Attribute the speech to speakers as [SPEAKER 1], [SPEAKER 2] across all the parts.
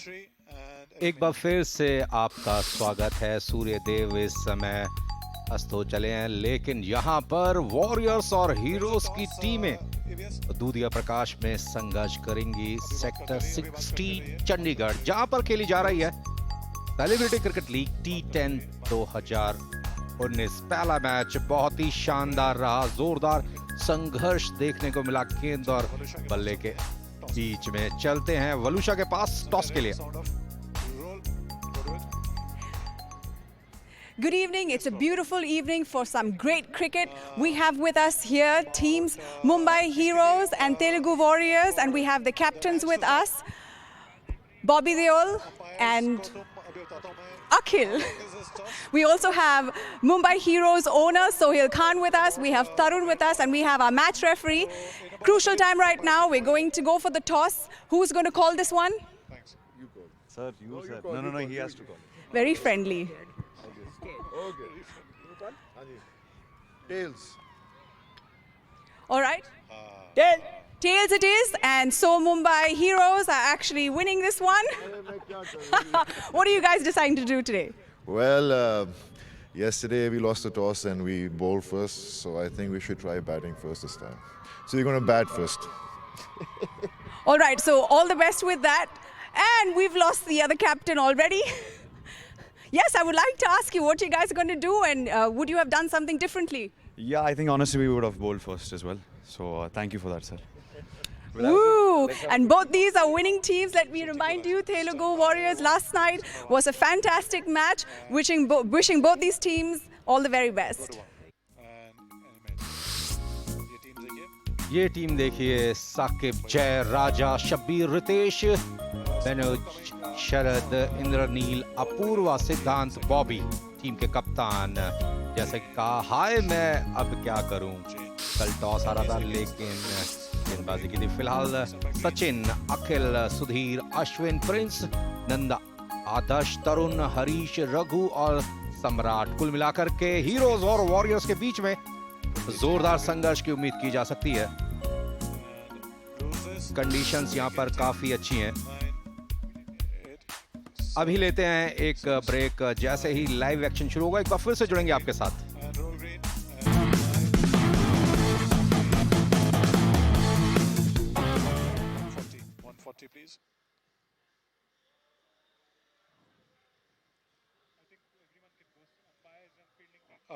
[SPEAKER 1] एक बार फिर से आपका स्वागत है। सूर्य देव इस समय अस्त हो चले हैं, लेकिन यहाँ पर वॉरियर्स और हीरोज की टीमें दूधिया प्रकाश में संघर्ष करेंगी। सेक्टर 16 चंडीगढ़, जहां पर खेली जा रही है सेलिब्रिटी क्रिकेट लीग T10 2019। पहला मैच बहुत ही शानदार रहा, जोरदार संघर्ष देखने को मिला। गेंद और बल्ले के बीच में चलते हैं वलूशा के पास टॉस के लिए।
[SPEAKER 2] Good evening. It's a beautiful evening for some great cricket. We have with us here teams Mumbai Heroes and Telugu Warriors, and we have the captains with us, Bobby Deol and Akhil. We also have Mumbai Heroes owner Sohail Khan with us. We have Tarun with us, and we have our match referee. Crucial time right now. We're going to go for the toss. Who's going to call this one?
[SPEAKER 3] Thanks. You call. Sir, you sir. No, he has to call.
[SPEAKER 2] Very friendly.
[SPEAKER 3] Okay. Tails.
[SPEAKER 2] All right. Tails it is, and so Mumbai Heroes are actually winning this one. What are you guys deciding to do today?
[SPEAKER 4] Well, yesterday we lost the toss and we bowled first, so I think we should try batting first this time. So you're going to bat first.
[SPEAKER 2] All right, so all the best with that. And we've lost the other captain already. Yes, I would like to ask you what you guys are going to do, and would you have done something differently?
[SPEAKER 5] Yeah, I think honestly we would have bowled first as well. So thank you for that, sir.
[SPEAKER 2] Woo! And both these are winning teams. Let me remind you, Telugu Warriors last night was a fantastic match. Wishing both these teams all the very best.
[SPEAKER 1] ये team देखिए, साकिब, जय, राजा, शब्बीर, रितेश, मनोज, शरद, इंद्रनील, अपूर्वा, सिद्धांत, Bobby team के कप्तान। जैसे कहा, हाय मैं अब क्या करूं, कल टॉस आ रहा था लेकिन गेंदबाजी की थी। फिलहाल सचिन, अखिल, सुधीर, अश्विन, प्रिंस, नंदा, आदर्श, तरुण, हरीश, रघु और सम्राट। कुल मिलाकर के हीरोज और वॉरियर्स के बीच में जोरदार संघर्ष की उम्मीद की जा सकती है। कंडीशंस यहां पर काफी अच्छी हैं। अभी लेते हैं एक ब्रेक। जैसे ही लाइव एक्शन शुरू होगा, एक बार फिर से जुड़ेंगे आपके साथ।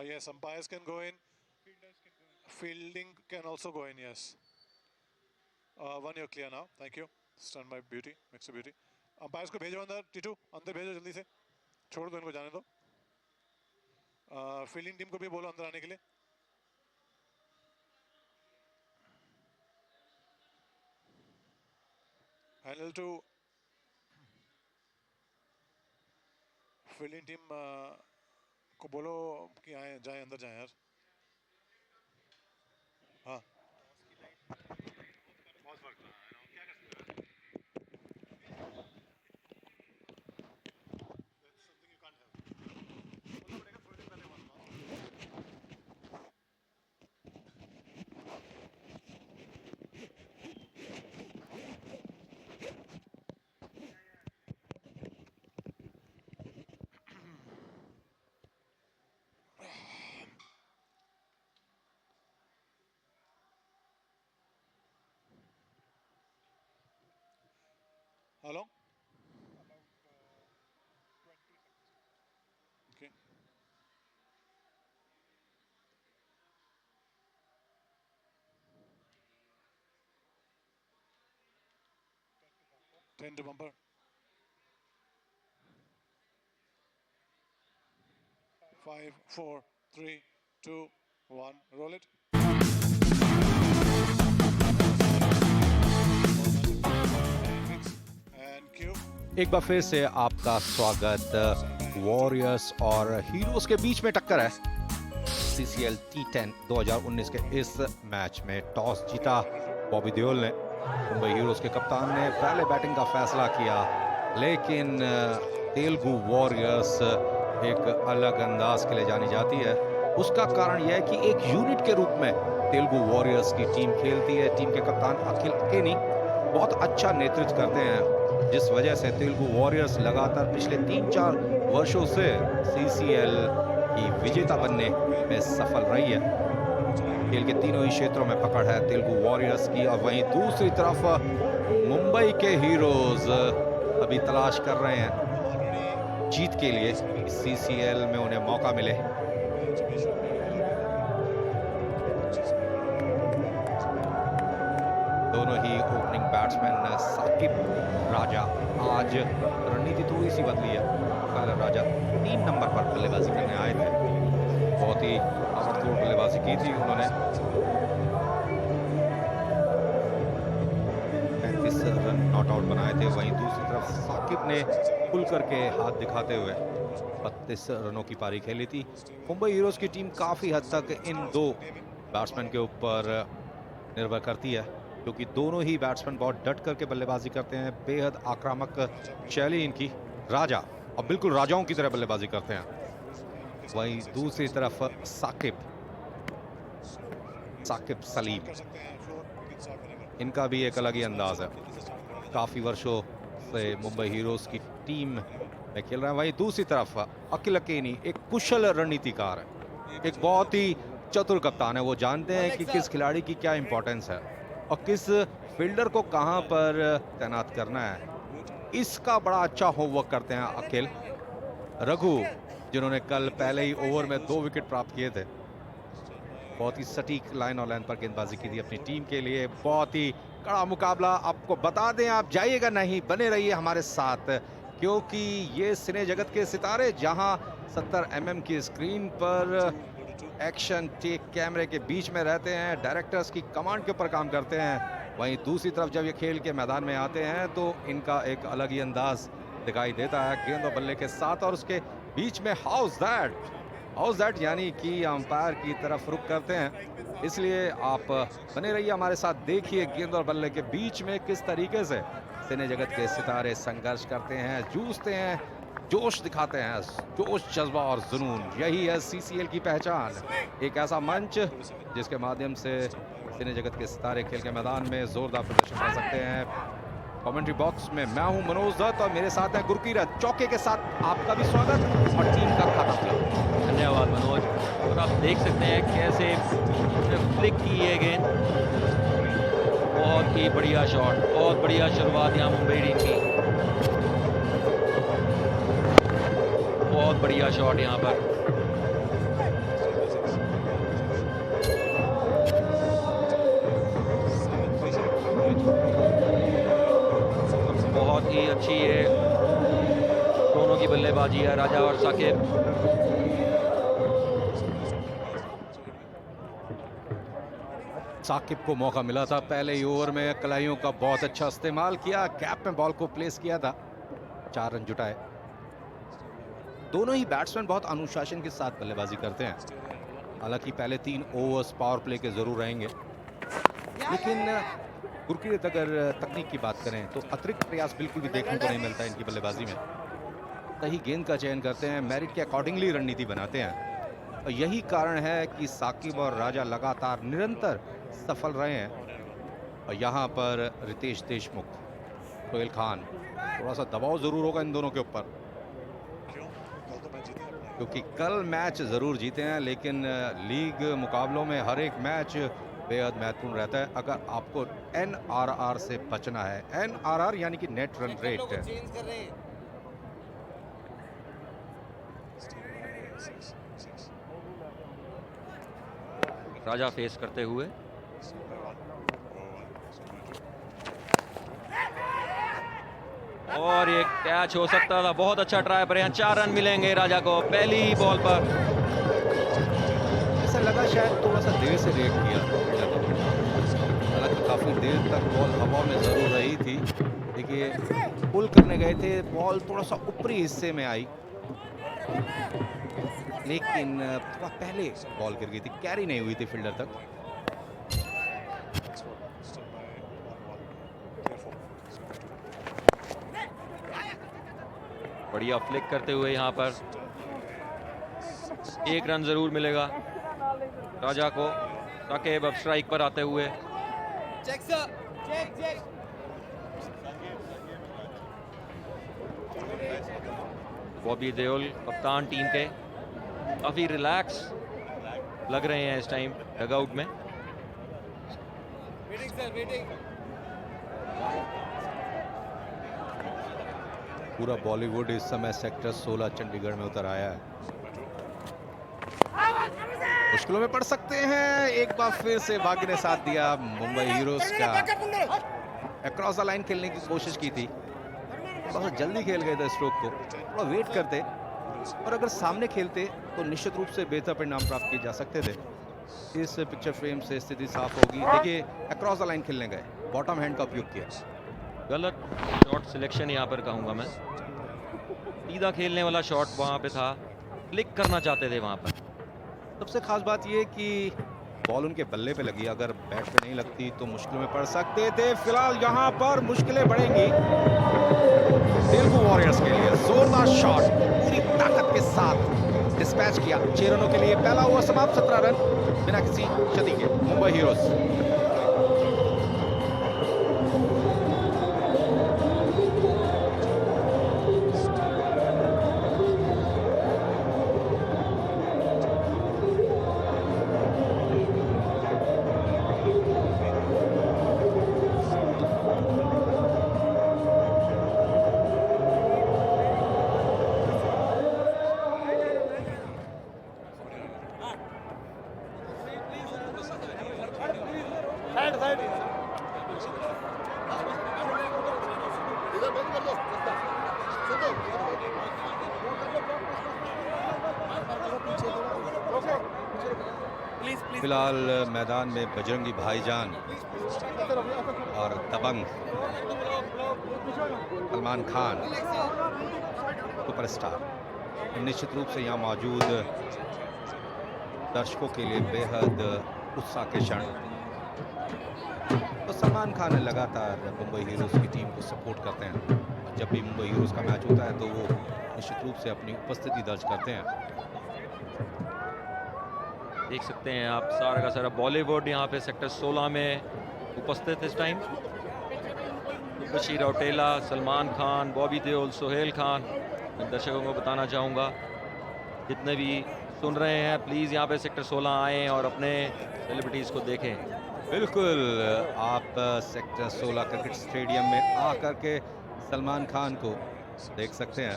[SPEAKER 6] Yes, umpires can go in. Fielding can also go in, yes. One, you're clear now. Thank you. Stand by beauty. Makes a beauty. Umpires को भेजो अंदर, टीटू अंदर भेजो जल्दी से। छोड़ दो इनको, जाने दो। फील्डिंग टीम को भी बोलो अंदर आने के लिए। हैंडल टू फील्डिंग टीम को बोलो कि आए, जाए अंदर जाए यार। हाँ। How long? Okay. Ten to bumper. 5, 4, 3, 2, 1. Roll it.
[SPEAKER 1] एक बार फिर से आपका स्वागत। वॉरियर्स और हीरोज के बीच में टक्कर है CCL T10 2019 के इस मैच में। टॉस जीता बॉबी देओल ने। मुंबई हीरोज के कप्तान ने पहले बैटिंग का फैसला किया, लेकिन तेलुगु वॉरियर्स एक अलग अंदाज के लिए जानी जाती है। उसका कारण यह है कि एक यूनिट के रूप में तेलुगु वॉरियर्स की टीम खेलती है। टीम के कप्तान अखिल अकेनी बहुत अच्छा नेतृत्व करते हैं। जिस वजह से तेलुगु वॉरियर्स लगातार पिछले 3-4 वर्षों से CCL की विजेता बनने में सफल रही है। खेल के तीनों ही क्षेत्रों में पकड़ है तेलुगु वॉरियर्स की। और वहीं दूसरी तरफ मुंबई के हीरोज अभी तलाश कर रहे हैं जीत के लिए, CCL में उन्हें मौका मिले। दोनों ही ओपनिंग बैट्समैन साकिब राजा, आज रणनीति थोड़ी सी बदली है। कल राजा 3 नंबर पर बल्लेबाजी करने आए थे, बहुत ही ताबड़तोड़ बल्लेबाजी की थी उन्होंने। 35 रन नॉट आउट बनाए थे। वहीं दूसरी तरफ साकिब ने खुल करके हाथ दिखाते हुए 32 रनों की पारी खेली थी। मुंबई हीरोज की टीम काफी हद तक इन 2 बैट्समैन के ऊपर निर्भर करती है, क्योंकि दोनों ही बैट्समैन बहुत डट करके बल्लेबाजी करते हैं। बेहद आक्रामक शैली इनकी, राजा और बिल्कुल राजाओं की तरह बल्लेबाजी करते हैं। वहीं दूसरी तरफ साकिब सलीम, इनका भी एक अलग ही अंदाज है। काफी वर्षों से मुंबई हीरोज की टीम में खेल रहा है। वहीं दूसरी तरफ अकिल अकेनी एक कुशल रणनीतिकार है, एक बहुत ही चतुर कप्तान है। वो जानते हैं कि किस खिलाड़ी की क्या इंपॉर्टेंस है और किस फील्डर को कहां पर तैनात करना है। इसका बड़ा अच्छा होमवर्क करते हैं अखिल। रघु, जिन्होंने कल पहले ही ओवर में 2 विकेट प्राप्त किए थे, बहुत ही सटीक लाइन और लाइन पर गेंदबाजी की थी अपनी टीम के लिए। बहुत ही कड़ा मुकाबला, आपको बता दें, आप जाइएगा नहीं, बने रहिए हमारे साथ, क्योंकि ये सिने जगत के सितारे जहां 70 mm की स्क्रीन पर एक्शन टेक कैमरे के बीच में रहते हैं, डायरेक्टर्स की कमांड के ऊपर काम करते हैं, वहीं दूसरी तरफ जब ये खेल के मैदान में आते हैं तो इनका एक अलग ही अंदाज दिखाई देता है गेंद और बल्ले के साथ। और उसके बीच में हाउस दैट यानी कि अंपायर की तरफ रुख करते हैं। इसलिए आप बने रहिए हमारे साथ, देखिए गेंद और बल्ले के बीच में किस तरीके से सिने जगत के सितारे संघर्ष करते हैं, जूझते हैं, जोश दिखाते हैं, जोश, जज्बा और जुनून। यही है CCL की पहचान, एक ऐसा मंच जिसके माध्यम से सिने जगत के सितारे खेल के मैदान में जोरदार प्रदर्शन कर सकते हैं। कमेंट्री बॉक्स में मैं हूं मनोज दत्त और मेरे साथ है गुरकीरत। चौके के साथ आपका भी स्वागत और टीम का खाता खुला।
[SPEAKER 7] धन्यवाद मनोज। और आप देख सकते हैं कैसे फ्लिक की ये गेंद, बहुत ही बढ़िया शॉट, बहुत बढ़िया शुरुआत यहाँ मुंबई टीम की, बहुत बढ़िया शॉट यहाँ पर। बहुत ही अच्छी है दोनों की बल्लेबाजी है, राजा और साकिब।
[SPEAKER 1] साकिब को मौका मिला था पहले ही ओवर में, कलाइयों का बहुत अच्छा इस्तेमाल किया, गैप में बॉल को प्लेस किया था, 4 रन जुटाए। दोनों ही बैट्समैन बहुत अनुशासन के साथ बल्लेबाजी करते हैं। हालांकि पहले 3 ओवर्स पावर प्ले के जरूर रहेंगे, लेकिन गुरकीरत अगर तकनीक की बात करें तो अतिरिक्त प्रयास बिल्कुल भी देखने को नहीं मिलता इनकी बल्लेबाजी में। सही गेंद का चयन करते हैं, मेरिट के अकॉर्डिंगली रणनीति बनाते हैं, और यही कारण है कि साकिब और राजा लगातार निरंतर सफल रहे हैं। और यहाँ पर रितेश देशमुख, सोहेल खान, थोड़ा सा दबाव जरूर होगा इन दोनों के ऊपर, क्योंकि कल मैच जरूर जीते हैं, लेकिन लीग मुकाबलों में हर एक मैच बेहद महत्वपूर्ण रहता है। अगर आपको NRR से बचना है, NRR यानी कि नेट रन रेट,
[SPEAKER 7] राजा फेस करते हुए, और एक कैच हो सकता था, बहुत अच्छा ट्राई पर, यहाँ 4 रन मिलेंगे राजा को पहली ही बॉल पर।
[SPEAKER 1] ऐसा लगा शायद थोड़ा सा देर से रिएक्ट किया, हालांकि काफी देर तक बॉल हवा में जरूर रही थी। देखिए पुल करने गए थे, बॉल थोड़ा सा ऊपरी हिस्से में आई, लेकिन थोड़ा पहले बॉल गिर गई थी, कैरी नहीं हुई थी फील्डर तक।
[SPEAKER 7] बढ़िया फ्लिक करते हुए यहाँ पर 1 रन जरूर मिलेगा राजा को। साकिब अब स्ट्राइक पर आते हुए, बॉबी देओल कप्तान टीम के काफ़ी रिलैक्स लग रहे हैं इस टाइम डगआउट में।
[SPEAKER 1] पूरा बॉलीवुड इस समय सेक्टर 16 चंडीगढ़ में उतर आया है। मुश्किलों में पड़ सकते हैं। एक बार फिर से भाग्य ने साथ दिया। मुंबई हीरोज का अक्रॉस द लाइन खेलने की कोशिश की थी, बहुत जल्दी खेल गए थे स्ट्रोक को। थोड़ा वेट करते और अगर सामने खेलते तो निश्चित रूप से बेहतर परिणाम प्राप्त किए जा सकते थे। इस पिक्चर फ्रेम से स्थिति साफ होगी। देखिए अक्रॉस द लाइन खेलने गए, बॉटम हैंड का उपयोग किया।
[SPEAKER 7] गलत शॉट सिलेक्शन यहाँ पर कहूँगा मैं। सीधा खेलने वाला शॉट वहाँ पे था, क्लिक करना चाहते थे वहाँ पर।
[SPEAKER 1] सबसे खास बात यह कि बॉल उनके बल्ले पे लगी, अगर बैट पे नहीं लगती तो मुश्किल में पड़ सकते थे। फिलहाल यहाँ पर मुश्किलें बढ़ेंगी तेलुगु वॉरियर्स के लिए। जोरदार शॉट पूरी ताकत के साथ डिस्पैच किया। 6 रनों के लिए पहला ओवर समाप्त। 17 रन बिना किसी क्षति के मुंबई हीरोज। फिलहाल मैदान में बजरंगी भाईजान और दबंग सलमान खान सुपरस्टार निश्चित रूप से यहाँ मौजूद दर्शकों के लिए बेहद उत्साह के क्षण। तो सलमान खान लगातार मुंबई हीरोज की टीम को सपोर्ट करते हैं। जब भी मुंबई हीरोज का मैच होता है तो वो निश्चित रूप से अपनी उपस्थिति दर्ज करते हैं।
[SPEAKER 7] देख सकते हैं आप सारा का सारा बॉलीवुड यहाँ पे सेक्टर 16 में उपस्थित इस टाइम। बशीर रौटेला, सलमान खान, बॉबी देओल, सोहेल खान। मैं दर्शकों को बताना चाहूँगा जितने भी सुन रहे हैं प्लीज़ यहाँ पे सेक्टर 16 आएँ और अपने सेलिब्रिटीज़ को देखें।
[SPEAKER 1] बिल्कुल, आप सेक्टर 16 क्रिकेट स्टेडियम में आकर के सलमान खान को देख सकते हैं,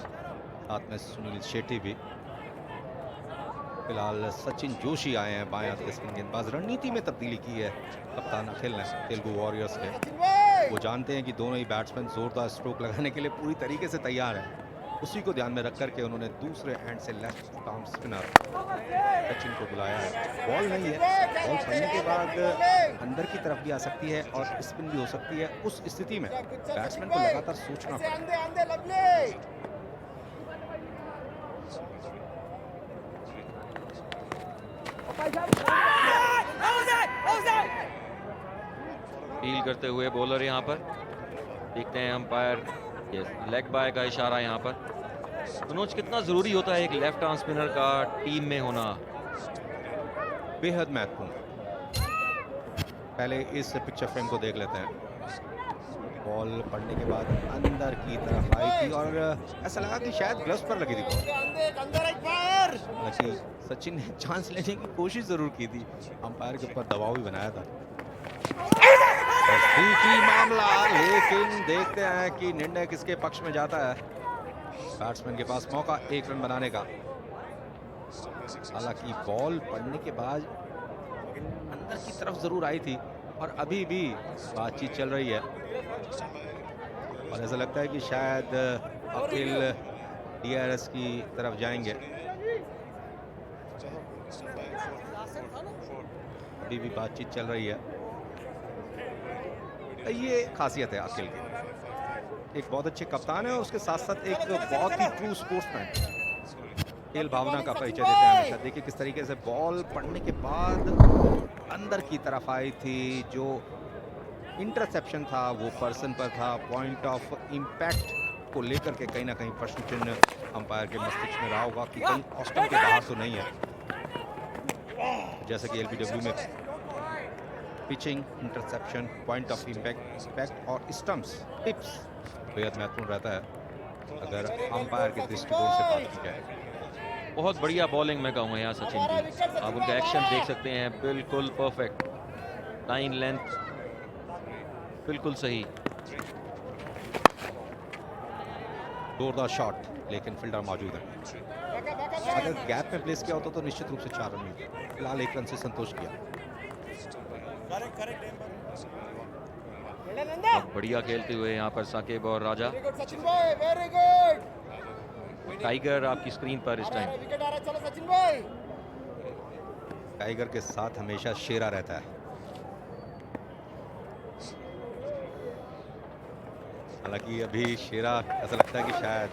[SPEAKER 1] साथ में सुनील शेट्टी भी। फिलहाल सचिन जोशी आए हैं, बाएं हाथ के स्पिन गेंदबाज। रणनीति में तब्दीली की है कप्तान अखिल ने तेलुगु वॉरियर्स के। वो जानते हैं कि दोनों ही बैट्समैन जोरदार स्ट्रोक लगाने के लिए पूरी तरीके से तैयार हैं। उसी को ध्यान में रख करके उन्होंने दूसरे हैंड से लेफ्ट आर्म स्पिनर सचिन को बुलाया है। बॉल नहीं है, बॉल पड़ने के बाद अंदर की तरफ भी आ सकती है और स्पिन भी हो सकती है। उस स्थिति में बैट्समैन को लगातार सोचना पड़ेगा।
[SPEAKER 7] फील करते हुए बॉलर यहाँ पर देखते हैं अंपायर लेग बाय का इशारा यहाँ पर। मनोज, कितना जरूरी होता है एक लेफ्ट आर्म स्पिनर का टीम में होना?
[SPEAKER 1] बेहद महत्वपूर्ण। पहले इस पिक्चर फ्रेम को देख लेते हैं। बॉल पड़ने के बाद अंदर की तरफ आई थी और ऐसा लगा कि शायद ग्लव्स पर लगी थी बॉल। हालांकि सचिन ने चांस लेने की कोशिश जरूर की थी, अंपायर के ऊपर दबाव भी बनाया था। मामला, लेकिन देखते हैं कि निर्णय किसके पक्ष में जाता है। बैट्समैन के पास मौका 1 रन बनाने का। हालांकि बॉल पड़ने के बाद अंदर की तरफ जरूर आई थी और अभी भी बातचीत चल रही है और ऐसा लगता है कि शायद अखिल DRS की तरफ जाएंगे। अभी भी बातचीत चल रही है। ये खासियत है अखिल की, एक बहुत अच्छे कप्तान है और उसके साथ साथ एक बहुत ही ट्रू स्पोर्ट्समैन, खेल भावना का परिचय देते हैं हमेशा। देखिए किस तरीके से बॉल पड़ने के बाद अंदर की तरफ आई थी। जो इंटरसेप्शन था वो पर्सन पर था। पॉइंट ऑफ इम्पैक्ट को लेकर के कहीं ना कहीं प्रश्न चिन्ह अंपायर के मस्तिष्क में रहा होगा कि कहीं ऑस्टन के बाहर तो नहीं है। जैसे कि LBW में pitching, interception, point of impact और स्टंप्स, टिप्स बेहद महत्वपूर्ण रहता है। अगर अंपायर के दृष्टिकोण से बात की जाए।
[SPEAKER 7] बहुत बढ़िया बॉलिंग मैं कहूँगा यहाँ सचिन की। आप उनका एक्शन देख सकते हैं, बिल्कुल परफेक्ट, लाइन लेंथ बिल्कुल सही।
[SPEAKER 1] जोरदार शॉट, लेकिन फील्डर मौजूद है। अगर गैप में प्लेस किया होता तो निश्चित रूप से 4 रन मिलते। फिलहाल 1 रन से संतोष किया।
[SPEAKER 7] बहुत बढ़िया खेलते हुए यहाँ पर साकिब और राजा। टाइगर आपकी स्क्रीन पर इस टाइम।
[SPEAKER 1] टाइगर के साथ हमेशा शेरा रहता है। हालांकि अभी शेरा ऐसा लगता है कि शायद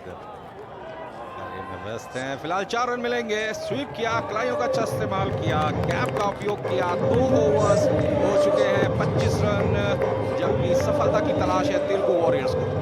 [SPEAKER 1] कार्य में व्यस्त हैं। फिलहाल 4 रन मिलेंगे। स्वीप किया, कलाइयों का अच्छा इस्तेमाल किया, गैप का उपयोग किया। 2 ओवर्स हो चुके हैं, 25 रन, जबकि सफलता की तलाश है तेलुगु वॉरियर्स को।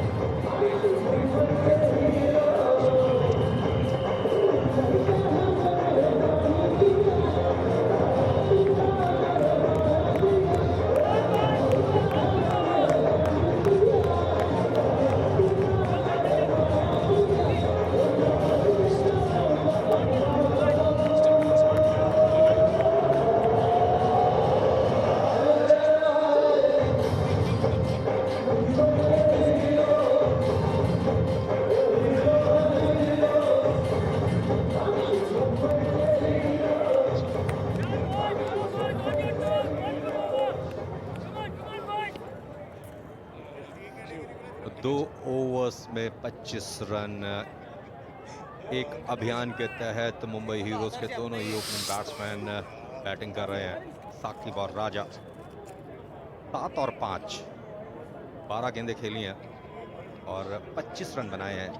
[SPEAKER 1] दो ओवर्स में 25 रन। एक अभियान के तहत मुंबई हीरोज के दोनों ही ओपनिंग बैट्समैन बैटिंग कर रहे हैं, साकिब और राजा। 7 और 5, 12 गेंदें खेली हैं और 25 रन बनाए हैं।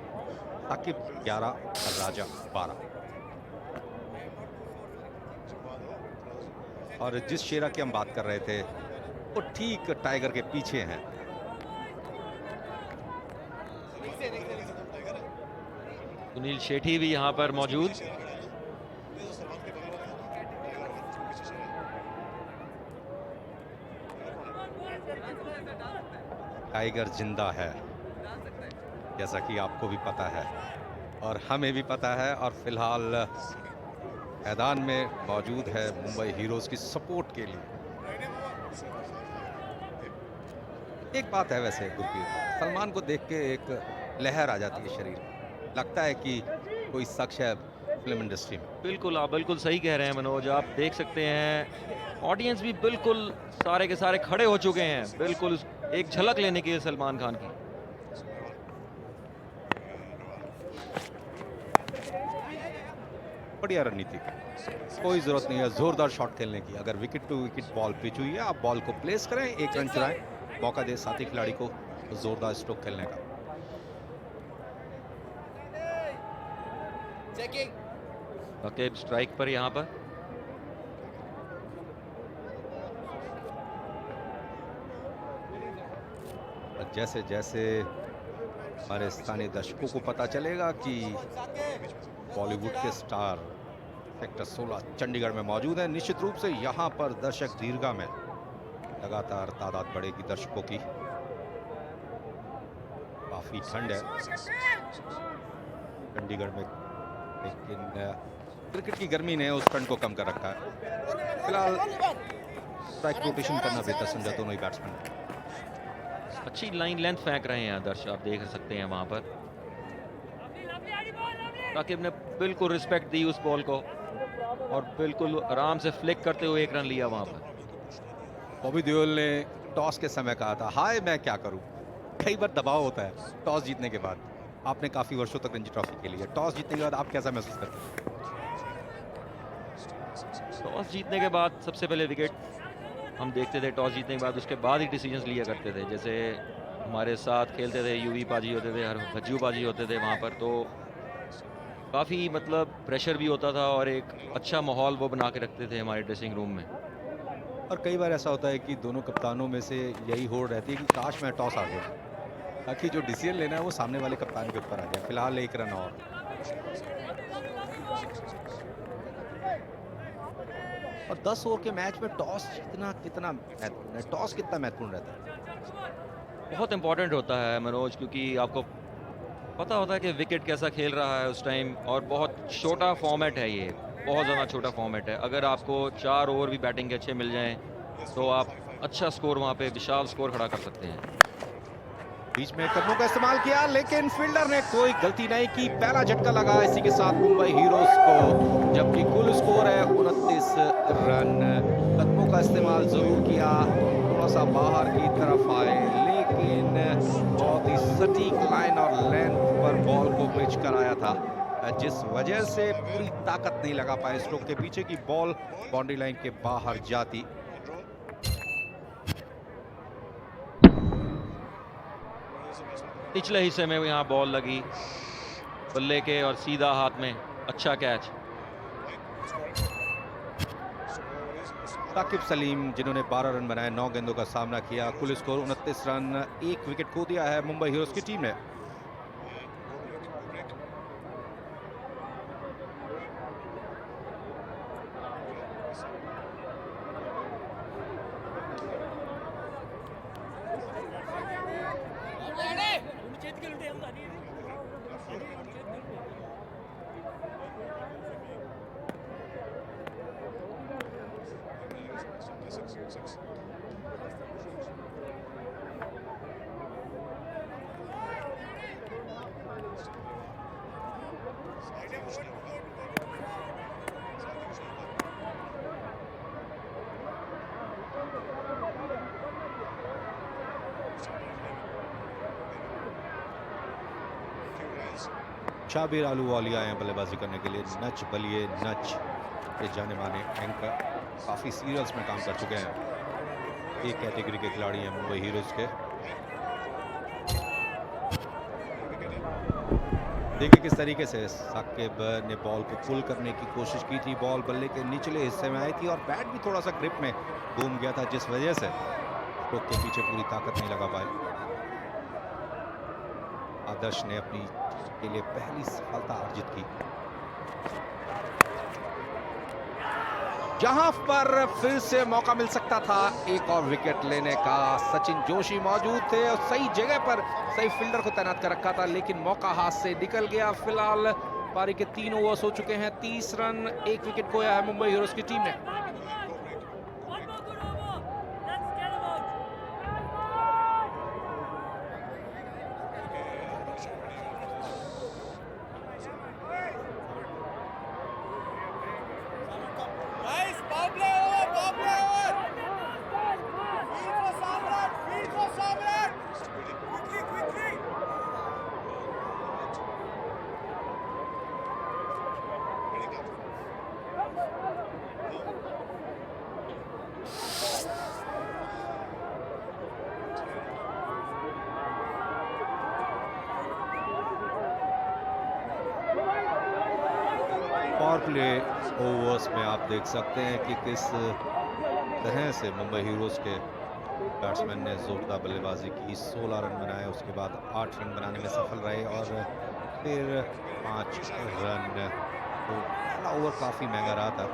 [SPEAKER 1] साकिब 11 और राजा 12। और जिस शेरा की हम बात कर रहे थे वो ठीक टाइगर के पीछे हैं।
[SPEAKER 7] सुनील शेठी भी यहाँ पर मौजूद।
[SPEAKER 1] टाइगर जिंदा है, जैसा कि आपको भी पता है और हमें भी पता है। और फिलहाल मैदान में मौजूद है मुंबई हीरोज की सपोर्ट के लिए। एक बात है वैसे गुरप्रीत, सलमान को देख के एक लहर आ जाती है शरीर में। लगता है कि कोई शख्स है फिल्म इंडस्ट्री में।
[SPEAKER 7] बिल्कुल, आप बिल्कुल सही कह रहे हैं मनोज। आप देख सकते हैं ऑडियंस भी बिल्कुल सारे के सारे खड़े हो चुके हैं, बिल्कुल एक झलक लेने के लिए सलमान खान की।
[SPEAKER 1] बढ़िया रणनीति, कोई जरूरत नहीं है जोरदार शॉट खेलने की। अगर wicket to wicket ball pitch हुई है, आप बॉल को प्लेस करें, 1 रन चुराएं, मौका दे साथी खिलाड़ी को जोरदार स्ट्रोक खेलने का।
[SPEAKER 7] साकिब स्ट्राइक पर यहाँ पर।
[SPEAKER 1] जैसे जैसे हमारे स्थानीय दर्शकों को पता चलेगा कि बॉलीवुड के स्टार सेक्टर 16 चंडीगढ़ में मौजूद है, निश्चित रूप से यहाँ पर दर्शक दीर्घा में लगातार तादाद बढ़ेगी दर्शकों की। काफी ठंड है चंडीगढ़ में, लेकिन क्रिकेट की गर्मी ने उस ठंड को कम कर रखा है। फिलहाल स्ट्राइक रोटेशन करना बेहतर समझा दोनों ही बैट्समैन।
[SPEAKER 7] अच्छी लाइन लेंथ फेंक रहे हैं आदर्श, आप देख सकते हैं वहां पर। साकिब ने बिल्कुल रिस्पेक्ट दी उस बॉल को और बिल्कुल आराम से फ्लिक करते हुए 1 रन लिया वहां पर।
[SPEAKER 1] बॉबी देओल ने टॉस के समय कहा था, हाय मैं क्या करूं। कई बार दबाव होता है टॉस जीतने के बाद। आपने काफी वर्षों तक रणजी ट्रॉफी खेली है, टॉस जीतने के बाद आप कैसा महसूस करते हैं?
[SPEAKER 7] टॉस जीतने के बाद सबसे पहले विकेट हम देखते थे, टॉस जीतने के बाद उसके बाद ही डिसीजंस लिया करते थे। जैसे हमारे साथ खेलते थे यूवी पाजी होते थे, भज्जू पाजी होते थे वहाँ पर, तो काफ़ी मतलब प्रेशर भी होता था और एक अच्छा माहौल वो बना के रखते थे हमारे ड्रेसिंग रूम में।
[SPEAKER 1] और कई बार ऐसा होता है कि दोनों कप्तानों में से यही होड़ रहती है कि काश मैं टॉस आ गया, ताकि जो डिसीजन लेना है वो सामने वाले कप्तान के ऊपर आ जाए। फिलहाल 1 रन और 10 ओवर के मैच में टॉस जीतना कितना महत्वपूर्ण है? टॉस कितना महत्वपूर्ण रहता है?
[SPEAKER 7] बहुत इंपॉर्टेंट होता है मनोज, क्योंकि आपको पता होता है कि विकेट कैसा खेल रहा है उस टाइम, और बहुत छोटा फॉर्मेट है ये, बहुत ज़्यादा छोटा फॉर्मेट है। अगर आपको 4 ओवर भी बैटिंग के अच्छे मिल जाएं तो आप अच्छा स्कोर वहाँ पे विशाल स्कोर खड़ा कर सकते हैं।
[SPEAKER 1] बीच में कदमों का इस्तेमाल किया लेकिन फील्डर ने कोई गलती नहीं की, पहला झटका लगा इसी के साथ मुंबई हीरोज को, जबकि कुल स्कोर है 29 रन। कदमों का इस्तेमाल जरूर किया, थोड़ा सा बाहर की तरफ आए लेकिन बहुत ही सटीक लाइन और लेंथ पर बॉल को पिच कराया था, जिस वजह से पूरी ताकत नहीं लगा पाए स्ट्रोक के पीछे की बॉल बाउंड्री लाइन के बाहर जाती।
[SPEAKER 7] पिछले हिस्से में यहाँ बॉल लगी बल्ले के और सीधा हाथ में, अच्छा कैच।
[SPEAKER 1] साकिब सलीम जिन्होंने 12 रन बनाए, 9 गेंदों का सामना किया, कुल स्कोर 29 रन, 1 विकेट खो दिया है मुंबई हीरोज की टीम ने। शाबिर आलूवालिया आए हैं बल्लेबाजी करने के लिए, नच बलिए नच के जाने माने एंकर, काफ़ी सीरियल्स में काम कर चुके हैं, एक कैटेगरी के खिलाड़ी हैं मुंबई हीरोज के। देखिए किस तरीके से साकिब ने बॉल को पुल करने की कोशिश की थी, बॉल बल्ले के निचले हिस्से में आई थी और बैट भी थोड़ा सा ग्रिप में घूम गया था, जिस वजह से स्ट्रोक के पीछे पूरी ताकत नहीं लगा पाए। आदर्श ने अपनी के लिए पहली सफलता अर्जित की, जहां पर फिर से मौका मिल सकता था एक और विकेट लेने का। सचिन जोशी मौजूद थे और सही जगह पर सही फील्डर को तैनात कर रखा था, लेकिन मौका हाथ से निकल गया। फिलहाल पारी के 3 ओवर्स हो चुके हैं, 30 रन, 1 विकेट खोया है मुंबई हीरोज की टीम ने। पावर प्ले ओवर्स में आप देख सकते हैं कि किस तरह से मुंबई हीरोज के बैट्समैन ने जोरदार बल्लेबाजी की, 16 रन बनाए, उसके बाद 8 रन बनाने में सफल रहे और फिर 5 रन। तो पहला ओवर काफ़ी महंगा रहा था।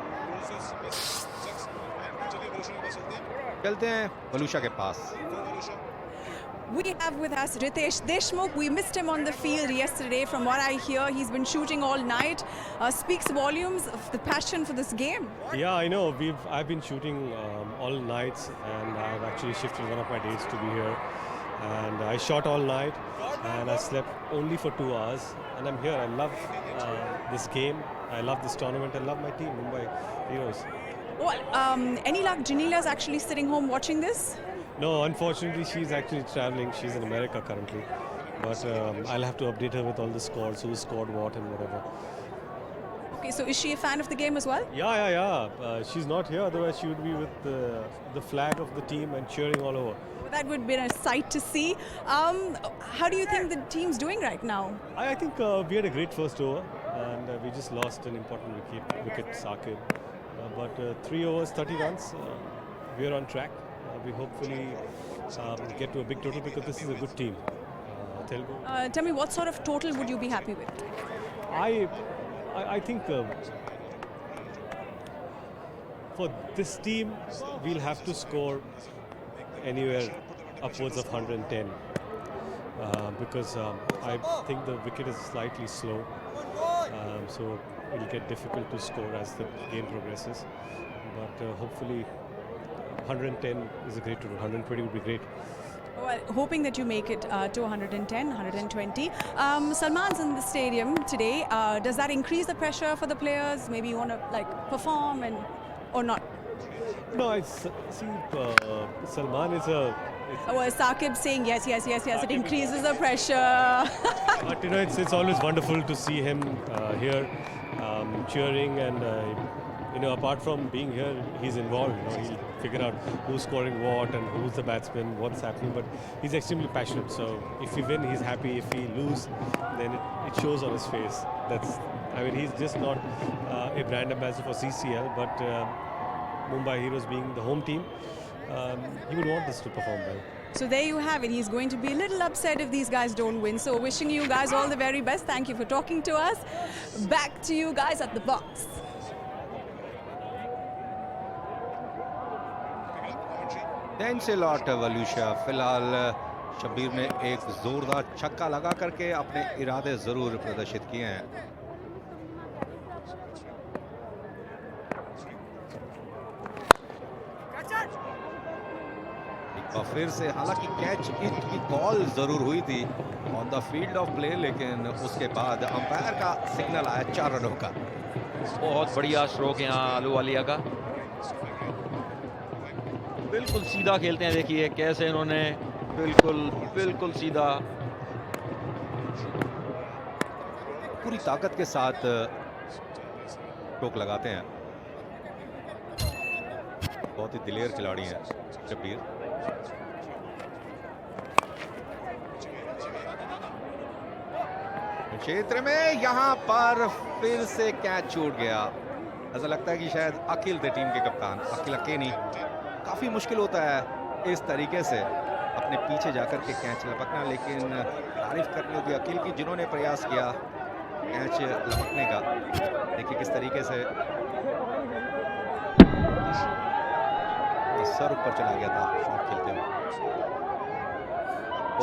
[SPEAKER 1] चलते हैं बलूशा के पास।
[SPEAKER 2] We have with us Ritesh Deshmukh. We missed him on the field yesterday. From what I hear, he's been shooting all night. Speaks volumes of the passion for this game.
[SPEAKER 8] Yeah, I know. I've been shooting all nights, and I've actually shifted one of my days to be here. And I shot all night, and I slept only for 2 hours. And I'm here. I love this game. I love this tournament. I love my team, Mumbai Heroes.
[SPEAKER 2] Well, any luck? Janila's actually sitting home watching this.
[SPEAKER 8] No, unfortunately, she's actually traveling. She's in America currently. But I'll have to update her with all the scores, who scored what and whatever.
[SPEAKER 2] Okay, so is she a fan of the game as well?
[SPEAKER 8] Yeah. She's not here. Otherwise, she would be with the flag of the team and cheering all over.
[SPEAKER 2] That would be a sight to see. How do you think the team's doing right now?
[SPEAKER 8] I think we had a great first over, and we just lost an important wicket Sakib. But 3 overs, 30 runs. We are on track. We hopefully get to a big total because this is a good team. Telugu.
[SPEAKER 2] Tell me, what sort of total would you be happy with?
[SPEAKER 8] I think for this team, we'll have to score anywhere upwards of 110. because I think the wicket is slightly slow, so it'll get difficult to score as the game progresses. But hopefully 110 is a great total. 120 would be great.
[SPEAKER 2] Well, hoping that you make it to 110, 120. Salman's in the stadium today. Does that increase the pressure for the players? Maybe you want to like perform or not?
[SPEAKER 8] No, Salman is a.
[SPEAKER 2] Well, Saqib saying yes. It increases the pressure.
[SPEAKER 8] But you know, it's always wonderful to see him here cheering, and you know, apart from being here, he's involved. You know, he'll figure out who's scoring what and who's the batsman, what's happening. But he's extremely passionate. So if we win, he's happy. If we lose, then it shows on his face. I mean, he's just not a brand ambassador for CCL, but Mumbai Heroes being the home team, he would want this to perform well.
[SPEAKER 2] So there you have it. He's going to be a little upset if these guys don't win. So wishing you guys all the very best. Thank you for talking to us. Back to you guys at the box.
[SPEAKER 1] Thanks a lot Waluscha. फिलहाल शब्बीर ने एक जोरदार छक्का लगा करके अपने इरादे जरूर प्रदर्शित किए हैं। एक बार फिर से, हालांकि कैच की कॉल जरूर हुई थी on the field of play, लेकिन उसके बाद अंपायर का सिग्नल आया 4 रनों का।
[SPEAKER 7] बहुत बढ़िया स्ट्रोक यहाँ अहलूवालिया का, बिल्कुल सीधा खेलते हैं। देखिए कैसे इन्होंने बिल्कुल सीधा,
[SPEAKER 1] पूरी ताकत के साथ स्ट्रोक लगाते हैं। बहुत ही दिलेर खिलाड़ी हैं शब्बीर। क्षेत्र में यहां पर फिर से कैच छूट गया। ऐसा लगता है कि शायद अखिल थे टीम के कप्तान, अखिल अकेनी। काफी मुश्किल होता है इस तरीके से अपने पीछे जाकर के कैच लपकना, लेकिन तारीफ करनी होगी अखिल की जिन्होंने प्रयास किया कैच लपकने का। देखिए किस तरीके से सर ऊपर चला गया था शॉट खेलते हुए।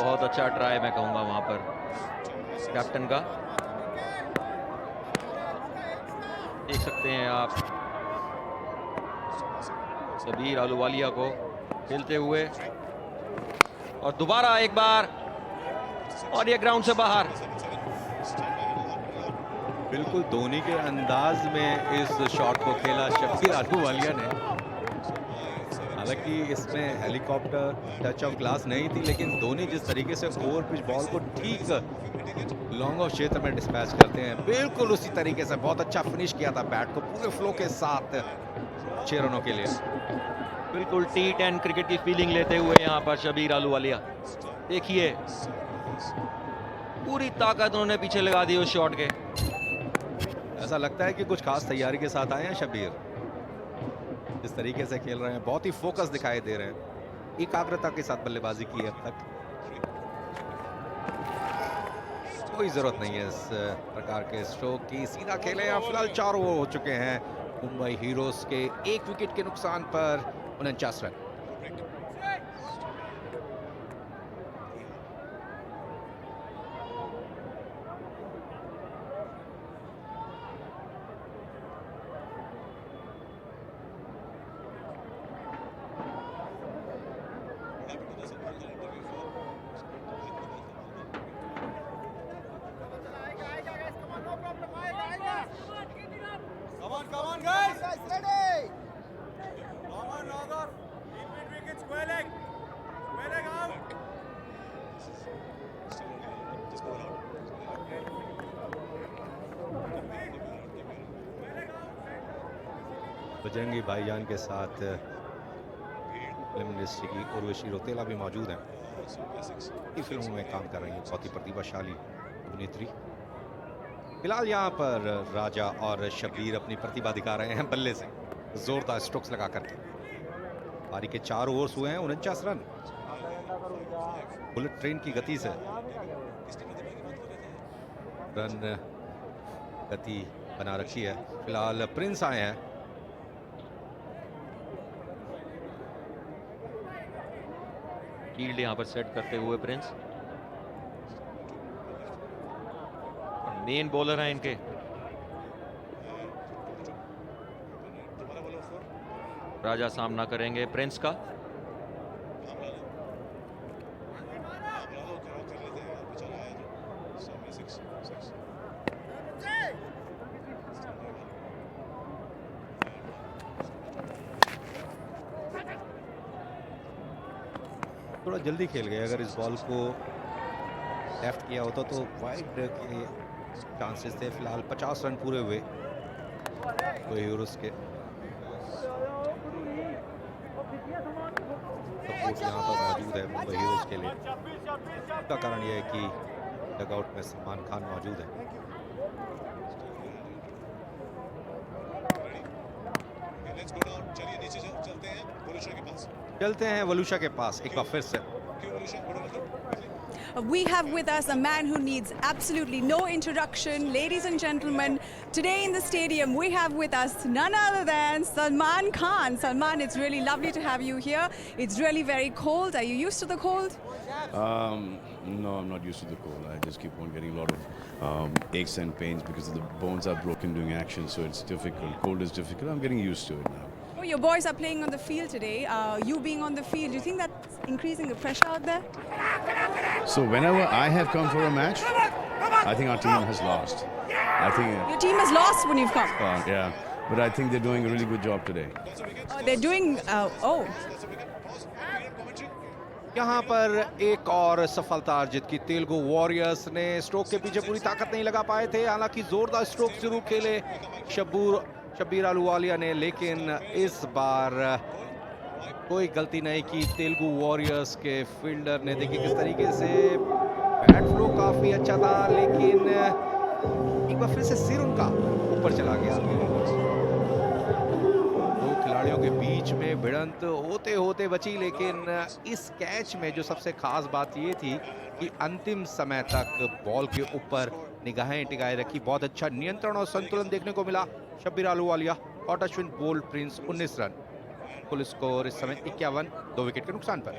[SPEAKER 7] बहुत अच्छा ट्राई मैं कहूंगा वहां पर कैप्टन का। देख सकते हैं आप शब्बीर अहलूवालिया को खेलते हुए, और दोबारा एक बार, और ये ग्राउंड से बाहर।
[SPEAKER 1] बिल्कुल धोनी के अंदाज में इस शॉट को खेला शब्बीर अहलूवालिया ने। हालांकि इसमें हेलीकॉप्टर टच ऑफ ग्लास नहीं थी, लेकिन धोनी जिस तरीके से ओवर पिच बॉल को ठीक लॉन्ग ऑफ क्षेत्र में डिस्पैच करते हैं, बिल्कुल उसी तरीके से बहुत अच्छा फिनिश किया था बैट को पूरे फ्लो के साथ 6 रनों के लिए।
[SPEAKER 7] बिल्कुल T10 क्रिकेट की फीलिंग लेते हुए यहाँ पर शब्बीर अहलूवालिया। देखिए पूरी ताकत उन्होंने पीछे लगा दी उस शॉट के।
[SPEAKER 1] ऐसा लगता है कि कुछ खास तैयारी के साथ आए हैं शब्बीर। इस तरीके से खेल रहे हैं, बहुत ही फोकस दिखाई दे रहे हैं, एकाग्रता के साथ बल्लेबाजी की है अब तक। कोई जरूरत नहीं है इस प्रकार के स्ट्रोक की, सीधा खेले हैं। फिलहाल 4 ओवर हो चुके हैं मुंबई हीरोज के 1 विकेट के नुकसान पर 49 run.
[SPEAKER 3] Come on, guys! Ready! Come on, Nagar! Keep wickets, squaring! Squaring out!
[SPEAKER 1] Bajrangi भाईजान के साथ फिल्म इंडस्ट्री की उर्वशी रौतेला भी मौजूद हैं। कई फिल्मों में काम कर रही हैं, बहुत ही प्रतिभाशाली अभिनेत्री। फिलहाल यहाँ पर राजा और शब्बीर अपनी प्रतिभा दिखा रहे हैं बल्ले से, जोरदार स्ट्रोक्स लगा करके। पारी के 4 ओवर्स हुए हैं, 49 रन। बुलेट ट्रेन की गति से रन गति बना रखी है। फिलहाल प्रिंस आए हैं।
[SPEAKER 7] फील्ड यहाँ पर सेट करते हुए प्रिंस। मेन बॉलर हैं इनके। राजा सामना करेंगे प्रिंस का।
[SPEAKER 1] थोड़ा जल्दी खेल गए, अगर इस बॉल को लेफ्ट किया होता तो वाइड के चांसेस थे। फिलहाल 50 रन पूरे हुए तो हीरोज के। सपोर्ट यहाँ पर मौजूद है मुंबई हीरोज के लिए। इसका कारण यह है कि डगआउट में सलमान खान मौजूद है। चलते हैं वलूशा के पास एक बार फिर से।
[SPEAKER 2] We have with us a man who needs absolutely no introduction. Ladies and gentlemen, today in the stadium we have with us none other than Salman Khan. Salman, it's really lovely to have you here. It's really very cold. Are you used to the cold?
[SPEAKER 9] No, I'm not used to the cold. I just keep on getting a lot of aches and pains because the bones are broken during action, so it's difficult. Cold is difficult. I'm getting used to it now.
[SPEAKER 2] Oh, your boys are playing on the field today. You being on the field, do you think that's increasing the pressure out there?
[SPEAKER 9] So whenever I have come for a match, I think our team has lost. I think
[SPEAKER 2] Your team has lost when you've come.
[SPEAKER 9] yeah, but I think they're doing a really good job today.
[SPEAKER 2] They're doing.
[SPEAKER 1] यहाँ पर एक और सफलता अर्जित की Telugu warriors ने। Stroke के पीछे पूरी ताकत नहीं लगा पाए थे, हालांकि जोरदार स्ट्रोक जरूर खेले शब्बीर अहलूवालिया ने, लेकिन इस बार कोई गलती नहीं की तेलुगु वॉरियर्स के फील्डर ने। देखिए किस तरीके से बैट फ्लो काफी अच्छा था, लेकिन एक बार फिर से सिर उनका ऊपर चला गया। दो खिलाड़ियों के बीच में भिड़ंत होते होते बची, लेकिन इस कैच में जो सबसे खास बात ये थी कि अंतिम समय तक बॉल के ऊपर निगाहें टिकाए रखी। बहुत अच्छा नियंत्रण और संतुलन देखने को मिला शब्बीर अहलूवालिया और अश्विन बोल्ड प्रिंस 19 रन। कुल स्कोर इस समय 51, 2 विकेट के नुकसान पर।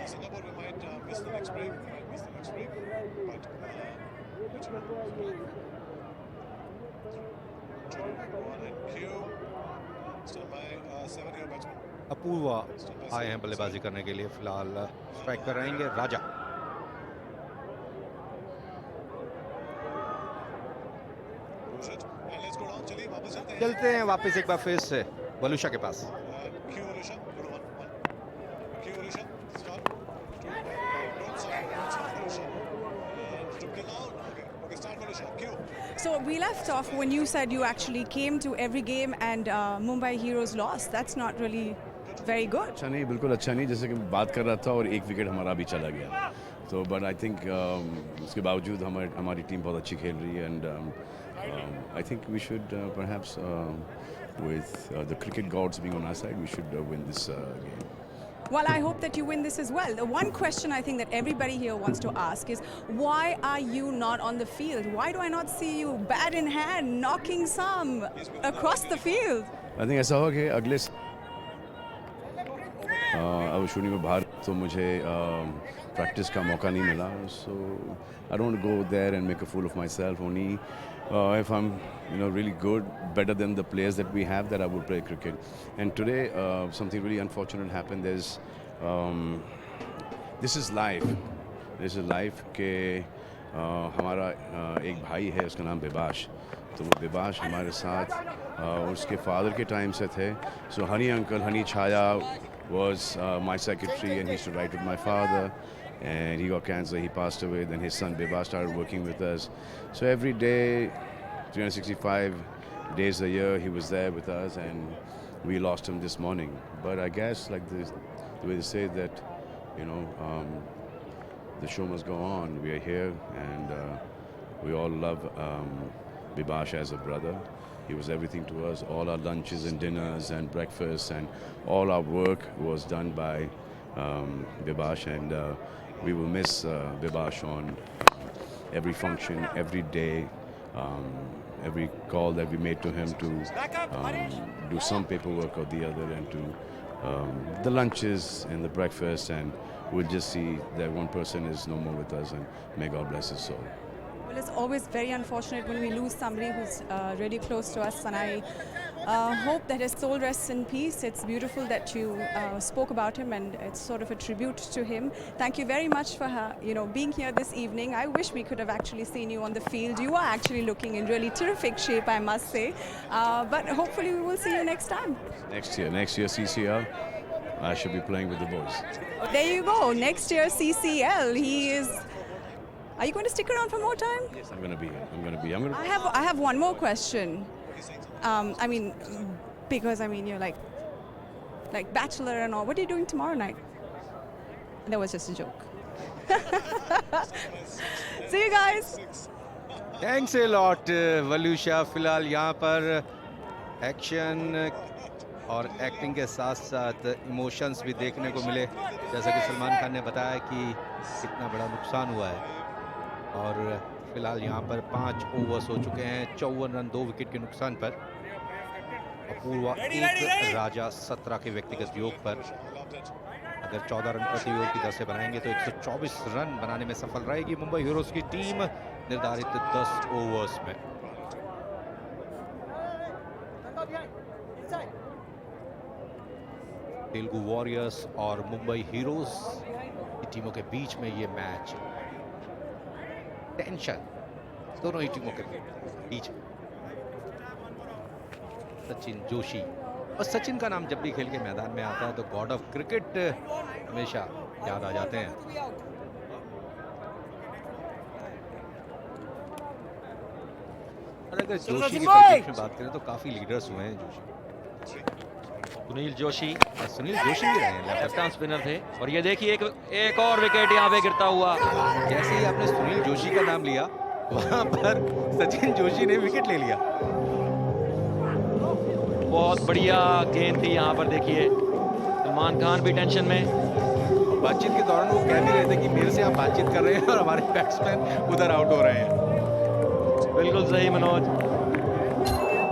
[SPEAKER 6] Singapore, we might miss the next break. But
[SPEAKER 1] Apoorva आए हैं बल्लेबाजी करने के लिए। फिलहाल स्ट्राइक पर रहेंगे राजा। चलते हैं वापस एक बार फिर से वलूशा के पास।
[SPEAKER 2] So we left off when you said you actually came to every game and Mumbai Heroes lost. That's not really very good.
[SPEAKER 9] अच्छा नहीं, बिल्कुल अच्छा नहीं, जैसे कि बात कर रहा था और एक विकेट हमारा भी चला गया। तो बट आई थिंक उसके बावजूद हमारी टीम बहुत अच्छी खेल रही है and I think we should perhaps with the cricket gods being on our side, we should win this game.
[SPEAKER 2] Well, I hope that you win this as well. The one question I think that everybody here wants to ask is, why are you not on the field? Why do I not see you bat in hand, knocking some across the field?
[SPEAKER 9] I think ऐसा हो कि अगले अब shooting में बाहर तो मुझे practice का मौका नहीं मिला, so I don't go there and make a fool of myself. Only if I'm really good, better than the players that we have, that I would play cricket. And today something really unfortunate happened. There's this is life कि हमारा एक भाई है, उसका नाम बिबाश। तो वो बिबाश हमारे साथ उसके फादर के टाइम से थे। So Honey Uncle, Honey Chaya was my secretary and he used to write with my father, and he got cancer, he passed away. Then his son Biba started working with us, so every day 365 days a year he was there with us, and we lost him this morning. But I guess like this, the way they say that you know, the show must go on. We are here, and we all love Bibash as a brother. He was everything to us. All our lunches and dinners and breakfasts and all our work was done by Bibash, and we will miss Bibash on every function, every day, every call that we made to him to do some paperwork or the other, and to the lunches and the breakfast, and we'll just see that one person is no more with us, and may God bless his soul.
[SPEAKER 2] Well, it's always very unfortunate when we lose somebody who's really close to us, and I hope that his soul rests in peace. It's beautiful that you spoke about him, and it's sort of a tribute to him. Thank you very much for being here this evening. I wish we could have actually seen you on the field. You are actually looking in really terrific shape, I must say. But hopefully we will see you next time.
[SPEAKER 9] Next year CCL, I should be playing with the boys.
[SPEAKER 2] There you go. Next year CCL. He is. Are you going to stick around for more time?
[SPEAKER 9] Yes, I'm going to be here. I'm going to be.
[SPEAKER 2] I have one more question. I mean, because I mean you're like bachelor and all. What are you doing tomorrow night? That was just a joke. See you guys.
[SPEAKER 1] Thanks a lot Waluscha. फिलहाल यहाँ पर action और acting के साथ साथ emotions भी देखने को मिले. जैसा कि सलमान खान ने बताया कि कितना बड़ा नुकसान हुआ है, और फिलहाल यहाँ पर 5 ओवर्स हो चुके हैं. 54 रन 2 विकेट के नुकसान पर. अपूर्वा 1, राजा 17 के व्यक्तिगत योग पर. अगर 14 रन प्रति ओवर की दर से बनाएंगे तो 124 रन बनाने में सफल रहेगी मुंबई हीरोज की टीम निर्धारित 10 ओवर्स में. तेलुगु वॉरियर्स और मुंबई हीरोज की टीमों के बीच में ये मैच. टेंशन दोनों ही टीमों के बीच. सचिन जोशी, और सचिन का नाम जब भी खेल के मैदान में आता है तो गॉड ऑफ क्रिकेट हमेशा याद आ जाते हैं. और अगर जोशी की क्रिकेट में बात करें तो काफी लीडर्स हुए हैं जोशी.
[SPEAKER 7] सुनील जोशी
[SPEAKER 1] सुनील जोशी भी रहे हैं,
[SPEAKER 7] लेफ्ट आर्म स्पिनर थे. और ये देखिए एक और विकेट यहाँ पे गिरता हुआ.
[SPEAKER 1] जैसे ही आपने सुनील जोशी का नाम लिया वहां पर सचिन जोशी ने विकेट ले लिया.
[SPEAKER 7] बहुत बढ़िया गेंद थी यहाँ पर. देखिए सलमान खान भी टेंशन में.
[SPEAKER 1] बातचीत के दौरान वो कह भी रहे थे कि मेरे से आप बातचीत कर रहे हैं और हमारे बैट्समैन उधर आउट हो रहे हैं.
[SPEAKER 7] बिल्कुल सही मनोज.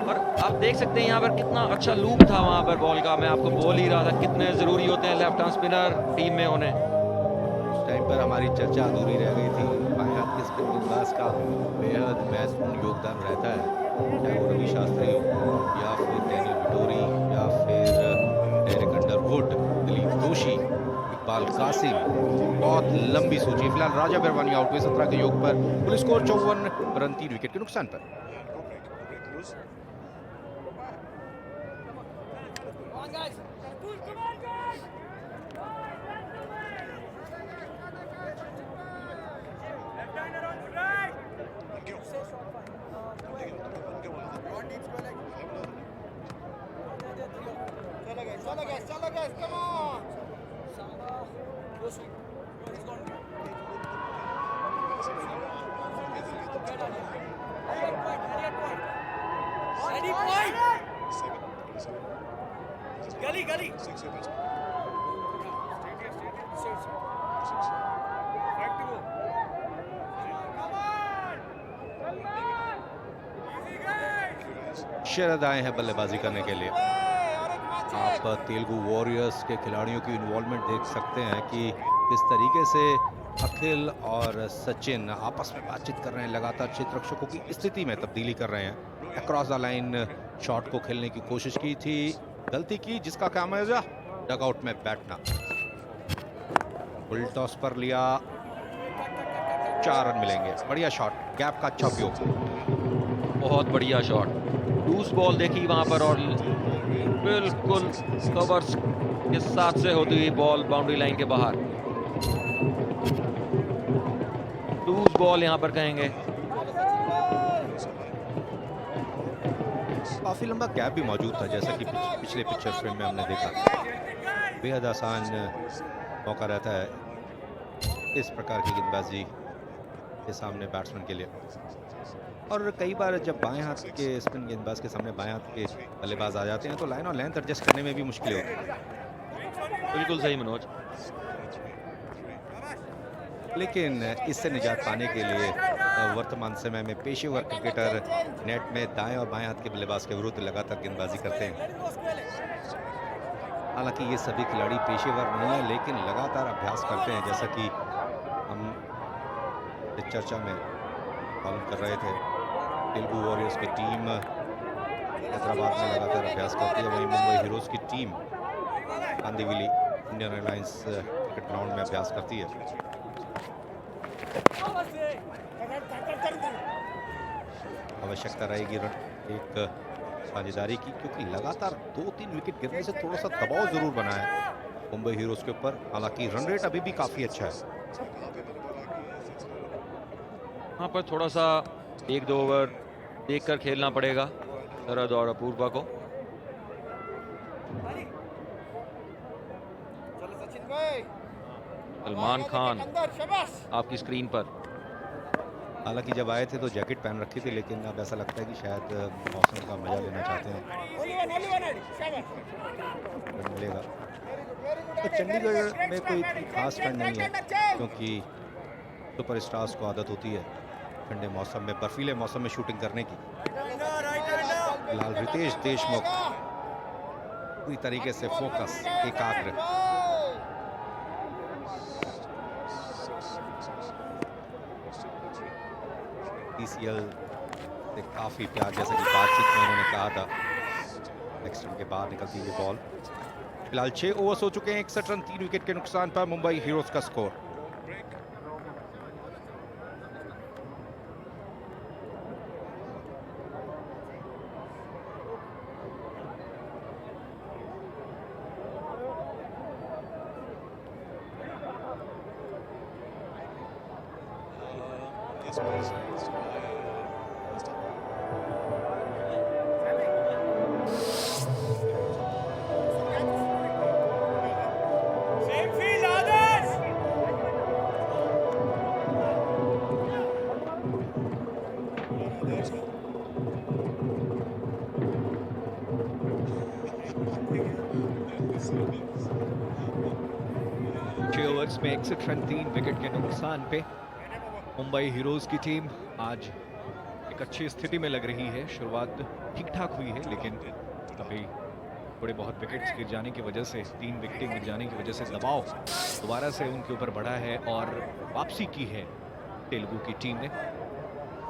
[SPEAKER 7] और आप देख सकते हैं यहाँ पर कितना अच्छा लूप था वहाँ पर बॉल का. मैं आपको बोल ही रहा था कितने ज़रूरी होते हैं लेफ्ट आर्म स्पिनर टीम में होने.
[SPEAKER 1] उस टाइम पर हमारी चर्चा अधूरी रह गई थी. बाएं हाथ के स्पिन गेंदबाज का बेहद महत्वपूर्ण योगदान रहता है, चाहे वो रवि शास्त्री हो या फिर डैनियल विटोरी या फिर डेरेक अंडरवुड, दिलीप दोशी, इकबाल कासिम. बहुत लंबी सूची. फिलहाल राजा बिरवानी आउट हुए 17 के योग पर. कुल स्कोर 54 रन 3 विकेट के नुकसान पर. शरद आए हैं बल्लेबाजी करने के लिए. आप तेलुगु वॉरियर्स के खिलाड़ियों की इन्वॉल्वमेंट देख सकते हैं कि किस तरीके से अखिल और सचिन आपस में बातचीत कर रहे हैं. लगातार क्षेत्र रक्षकों की स्थिति में तब्दीली कर रहे हैं. अक्रॉस द लाइन शॉट को खेलने की कोशिश की थी, गलती की, जिसका काम है डगआउट में बैठना. फुल टॉस पर लिया, 4 रन मिलेंगे. बढ़िया शॉट, गैप का अच्छा उपयोग.
[SPEAKER 7] बहुत बढ़िया शॉट. लूज बॉल देखी वहां पर और बिल्कुल कवर्स के साथ से होती हुई बॉल बाउंड्री लाइन के बाहर. लूज बॉल यहां पर कहेंगे.
[SPEAKER 1] काफी लंबा गैप भी मौजूद था, जैसा कि पिछले पिक्चर फ्रेम में हमने देखा. बेहद आसान मौका रहता है इस प्रकार की गेंदबाजी के सामने बैट्समैन के लिए। और कई बार जब बाएं हाथ के स्पिन गेंदबाज के सामने बाएं हाथ के बल्लेबाज आ जाते हैं तो लाइन और लेंथ एडजस्ट करने में भी मुश्किल होती है।
[SPEAKER 7] बिल्कुल सही मनोज।
[SPEAKER 1] लेकिन इससे निजात पाने के लिए वर्तमान समय में पेशेवर क्रिकेटर नेट में दाएं और बाएं हाथ के बल्लेबाज के विरुद्ध लगातार गेंदबाजी करते हैं। हालांकि ये सभी खिलाड़ी पेशेवर नहीं है, लेकिन लगातार अभ्यास करते हैं। जैसा कि हम इस चर्चा में मालूम कर रहे थे, तेलुगु वॉरियर्स की टीम हैदराबाद में लगातार अभ्यास करती है, वहीं मुंबई हीरोज की team Kandivali Indian airlines cricket ground में अभ्यास करती है। आवश्यकता रहेगी एक साझेदारी की, क्योंकि लगातार 2-3 विकेट गिरने से थोड़ा सा दबाव जरूर बना है मुंबई हीरोज के ऊपर। हालांकि रन रेट अभी भी काफी अच्छा है।
[SPEAKER 7] यहाँ पर थोड़ा सा 1-2 ओवर देखकर खेलना पड़ेगा शरद और अपूर्वा को। सलमान खान आपकी स्क्रीन पर।
[SPEAKER 1] हालांकि जब आए थे तो जैकेट पहन रखी थी, लेकिन अब ऐसा लगता है कि शायद मौसम का मजा लेना चाहते हैं। मिलेगा तो चंडीगढ़ में कोई इतनी खास ठंड नहीं है, क्योंकि सुपर स्टार्स को आदत होती है ठंडे मौसम में, बर्फीले मौसम में शूटिंग करने की। फिलहाल रितेश देशमुख पूरी तरीके से फोकस, एकाग्र। PCL से काफी प्यार, जैसे कि बातचीत में उन्होंने कहा था, एक्सटेंड के बाद निकलती हुई बॉल। फिलहाल 6 ओवर्स हो चुके हैं, 61 रन 3 विकेट के नुकसान पर मुंबई हीरोज का स्कोर। ओवर्स में 61 रन 3 विकेट के नुकसान पे मुंबई हीरोज की टीम आज एक अच्छी स्थिति में लग रही है। शुरुआत ठीक ठाक हुई है, लेकिन अभी थोड़े बहुत विकेट्स गिर जाने की वजह से, 3 विकेटें गिर जाने की वजह से दबाव दोबारा से उनके ऊपर बढ़ा है और वापसी की है तेलुगु की टीम ने।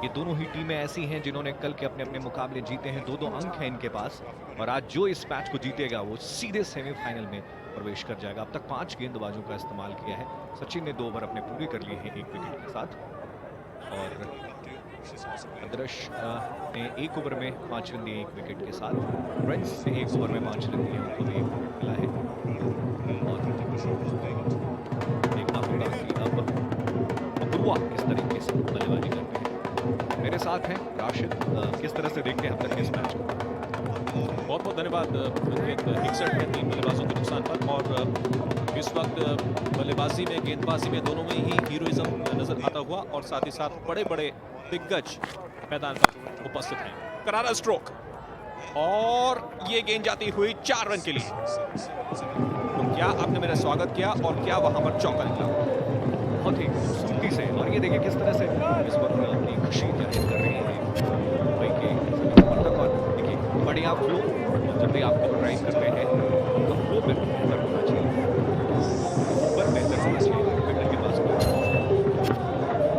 [SPEAKER 1] ये दोनों ही टीमें ऐसी हैं जिन्होंने कल के अपने अपने मुकाबले जीते हैं। 2-2 अंक हैं इनके पास, और आज जो इस मैच को जीतेगा वो सीधे सेमीफाइनल में प्रवेश कर जाएगा। अब तक 5 गेंदबाजों का इस्तेमाल किया है। सचिन ने 2 ओवर अपने पूरे कर लिए हैं 1 विकेट के साथ, और आदर्श ने 1 ओवर में 5 रन दिए 1 विकेट के साथ। प्रिंस ने 1 ओवर में 5 रन दिए, उनको भी 1 विकेट मिला है। और देखना होगा कि अब अपूर्वा किस तरीके से बल्लेबाजी करते हैं। मेरे साथ हैं राशिद, किस तरह से देखते हैं अब तक इस मैच को?
[SPEAKER 10] बहुत बहुत धन्यवाद। 61 में 3 बल्लेबाजों के नुकसान पर, और इस वक्त बल्लेबाजी में, गेंदबाजी में दोनों में ही हीरोइज्म नजर आता हुआ, और साथ ही साथ बड़े बड़े दिग्गज मैदान पर उपस्थित हैं। करारा स्ट्रोक, और ये गेंद जाती हुई 4 रन के लिए। तो क्या आपने मेरा स्वागत किया, और क्या वहां पर चौका निकला?
[SPEAKER 1] बहुत ही खूबसूरती से, और ये देखिए किस तरह से इस वक्त अपनी खुशी जाहिर कर रही है मुंबई के समर्थक। और देखिए बढ़िया फ्लो, जब भी आपको ड्राइव करते हैं तो फ्लो में बेहतर होना चाहिए, ऊपर बेहतर होना चाहिए विकेटर के पास।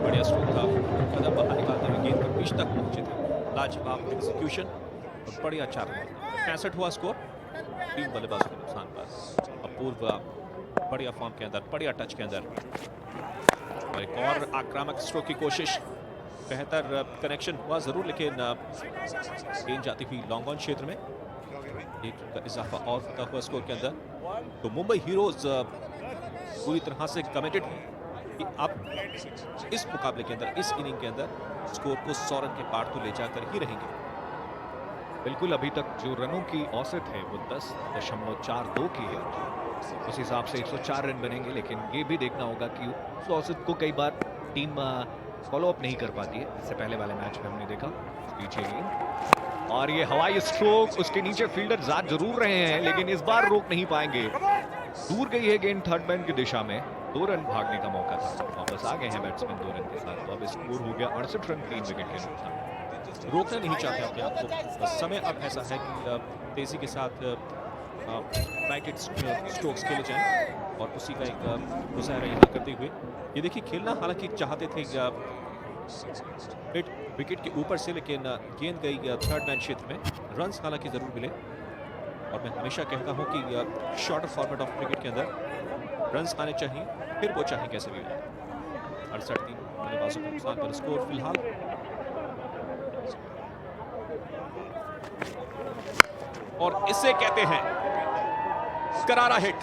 [SPEAKER 10] बढ़िया स्ट्रोक था, कदम बाहर निकालते हुए गेंद के बीच तक पहुंचे थे। लाजवाब एग्जीक्यूशन और बढ़िया 4 रन। 65 हुआ स्कोर 3 बल्लेबाजों के नुकसान पर। अपूर्वा बढ़िया फॉर्म के अंदर, बढ़िया टच के अंदर, और एक और आक्रामक स्ट्रोक की कोशिश। बेहतर कनेक्शन हुआ जरूर, लेकिन गेंद जाती हुई लॉन्ग ऑन क्षेत्र में। 1 रन का इजाफा और होता हुआ स्कोर के अंदर। तो मुंबई हीरोज पूरी तरह से कमिटेड है कि अब इस मुकाबले के अंदर, इस इनिंग के अंदर स्कोर को 100 रन के पार तो ले जाकर ही रहेंगे।
[SPEAKER 1] बिल्कुल, अभी तक जो रनों की औसत है वो 10.42 की है।
[SPEAKER 10] उस हिसाब से 104 रन बनेंगे, लेकिन ये भी देखना होगा कि उस औसत को कई बार टीम फॉलो अप नहीं कर पाती है। इससे पहले वाले मैच में हमने देखा पीछे गेंद और ये हवाई स्ट्रोक, उसके नीचे फील्डर जा जरूर रहे हैं लेकिन इस बार रोक नहीं पाएंगे। दूर गई है गेंद थर्ड मैन की दिशा में, 2 रन भागने का मौका था, वापस आ गए हैं बैट्समैन 2 रन के साथ। तो अब स्कोर हो गया 68 रन 3 विकेट के नुकसान। रोकना नहीं चाहते अपने आप को। समय अब ऐसा है कि तेजी के साथ रैकेट स्ट्रोक्स खेले जाएं और उसी का एक मुजाहरा यहाँ करते हुए ये देखिए खेलना हालांकि चाहते थे विकेट के ऊपर से, लेकिन गेंद गई थर्ड मैन क्षेत्र में। रन्स हालांकि जरूर मिले और मैं हमेशा कहता हूँ कि शॉर्टर फॉर्मेट ऑफ क्रिकेट के अंदर रन्स आने चाहिए, फिर वो चाहे कैसे भी हो। 68 बल्लेबाजों के नुकसान पर स्कोर फिलहाल। और इसे कहते हैं करारा हिट,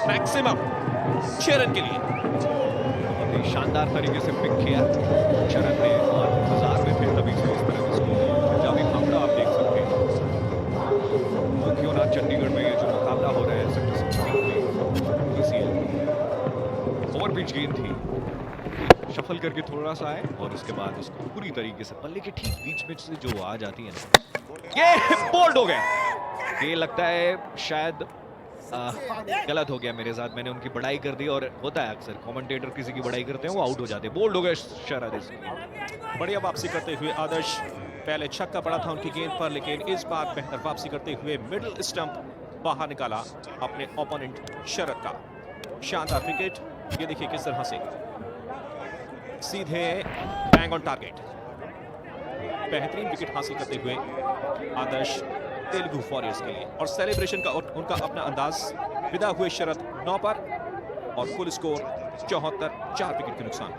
[SPEAKER 10] मैक्सिमम 6 रन के लिए।
[SPEAKER 7] शानदार तरीके से पिक किया शरद ने और इंतजार में थे तभी से इस तरह का स्कोर। पंजाबी भांगड़ा आप देख सकते हैं। वो क्यों ना चंडीगढ़ में ये जो मुकाबला हो रहा है सेक्टर 16 में ओवर पिच गेंद थी, शफल करके थोड़ा सा आए और उसके बाद उसको पूरी तरीके से पल्ले के ठीक बीच में से जो आ जाती है ना, ये बोल्ड हो गया। ये लगता है शायद गलत हो गया मेरे साथ, मैंने उनकी बड़ाई कर दी और होता है अक्सर कमेंटेटर किसी की बड़ाई करते हैं वो आउट हो जाते हैं। बोल्ड हो गए शरद।
[SPEAKER 10] बढ़िया वापसी करते हुए आदर्श, पहले छक्का पड़ा था उनकी गेंद पर, लेकिन इस बार बेहतर वापसी करते हुए मिडिल स्टंप बाहर निकाला अपने ओपोनेंट शरद का। शानदार विकेट, ये देखिए किस तरह से सीधे बैंग ऑन टारगेट। बेहतरीन विकेट हासिल करते हुए आदर्श तेलुगु वॉरियर्स के लिए, और सेलिब्रेशन का उनका अपना अंदाज। विदा हुए शरद 9 पर और कुल स्कोर 74, 4 विकेट के नुकसान।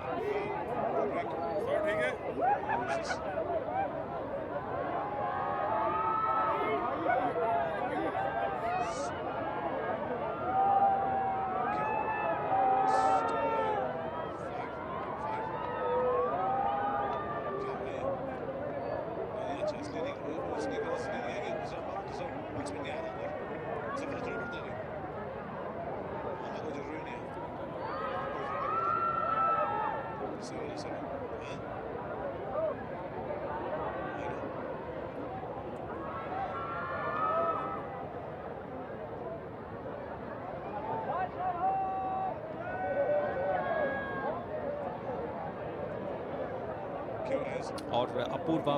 [SPEAKER 10] और अपूर्वा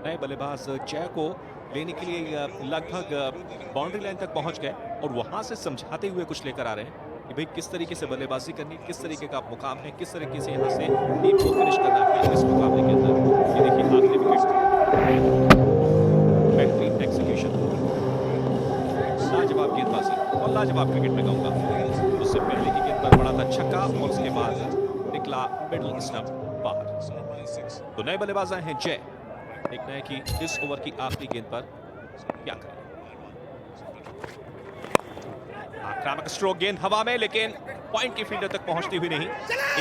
[SPEAKER 10] नए बल्लेबाज जय को लेने के लिए लगभग बाउंड्री लाइन तक पहुंच गए और वहां से समझाते हुए कुछ लेकर आ रहे हैं कि भाई किस तरीके से बल्लेबाजी करनी, किस तरीके का मुकाम है, किस तरीके से यहाँ से टीम को फिनिश करना है इस मुकाबले के अंदर। ये देखिए आखिरी विकेट, बेहतरीन एक्जीक्यूशन, लाजवाब गेंदबाजी और लाजवाब क्रिकेट में कहूँगा। उससे पहले की गेंद पर बड़ा था छक्का और उसके बाद निकला मिडिल स्टंप बाहर। तो नए बल्लेबाज आए हैं जय, देखना है कि इस ओवर की आखिरी गेंद पर क्या करें। आक्रामक स्ट्रोक, गेंद हवा में लेकिन पॉइंट की फील्डर तक पहुंचती हुई नहीं।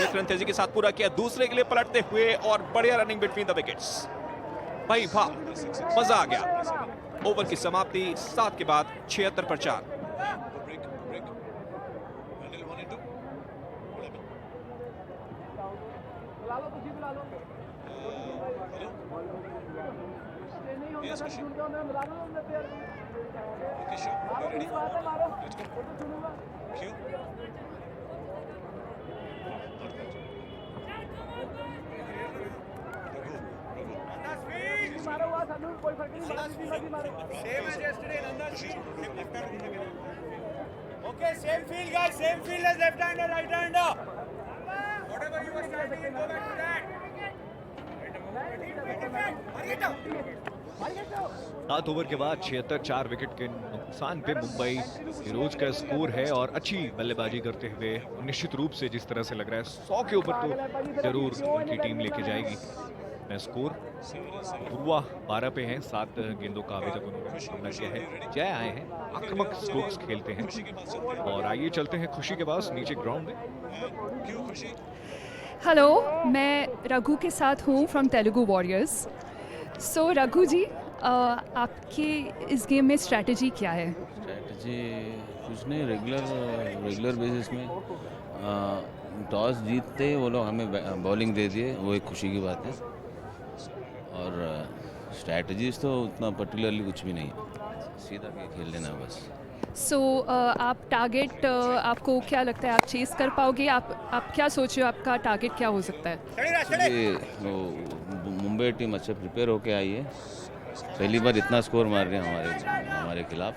[SPEAKER 10] 1 रन तेजी के साथ पूरा किया, दूसरे के लिए पलटते हुए और बढ़िया रनिंग बिटवीन द विकेट्स। भाई वाह, मजा आ गया। ओवर की समाप्ति 7 के बाद 76 पर 4।
[SPEAKER 6] Yes, Kushi. Okay, sure. You're ready? Let's go. Cue.
[SPEAKER 3] Same as yesterday, Nanda. Okay, same field, guys. Same field as left-hander, right-hander. Whatever you were starting, go back to that.
[SPEAKER 7] 7 over के बाद 76, 4 wicket के नुकसान पे Mumbai heroes का score है और अच्छी बल्लेबाजी करते हुए निश्चित रूप से जिस तरह से लग रहा है 100 के ऊपर तो जरूर उनकी टीम लेके जाएगी। स्कोर ध्रुवा 12 पे हैं, 7 गेंदों का अभी तक उन्होंने सामना किया है। जय आए हैं, आक्रामक स्ट्रोक्स खेलते हैं और आइए चलते हैं खुशी के पास नीचे ग्राउंड में।
[SPEAKER 11] हेलो, मैं रघु के साथ हूँ फ्रॉम तेलुगु वॉरियर्स। सो रघु जी, आपके इस गेम में स्ट्रैटेजी क्या है?
[SPEAKER 12] जी कुछ नहीं, रेगुलर बेसिस में टॉस जीतते ही वो लोग हमें बॉलिंग दे दिए, वो एक खुशी की बात है। और स्ट्रैटेजीज तो उतना पर्टिकुलरली कुछ भी नहीं है, सीधा खेल लेना बस।
[SPEAKER 11] सो आप टारगेट आपको क्या लगता है आप चेस कर पाओगे? आप क्या सोच रहे हो, आपका टारगेट क्या हो सकता है?
[SPEAKER 12] वो मुंबई टीम अच्छे प्रिपेयर होके आई है, पहली बार इतना स्कोर मार रहे हैं हमारे खिलाफ।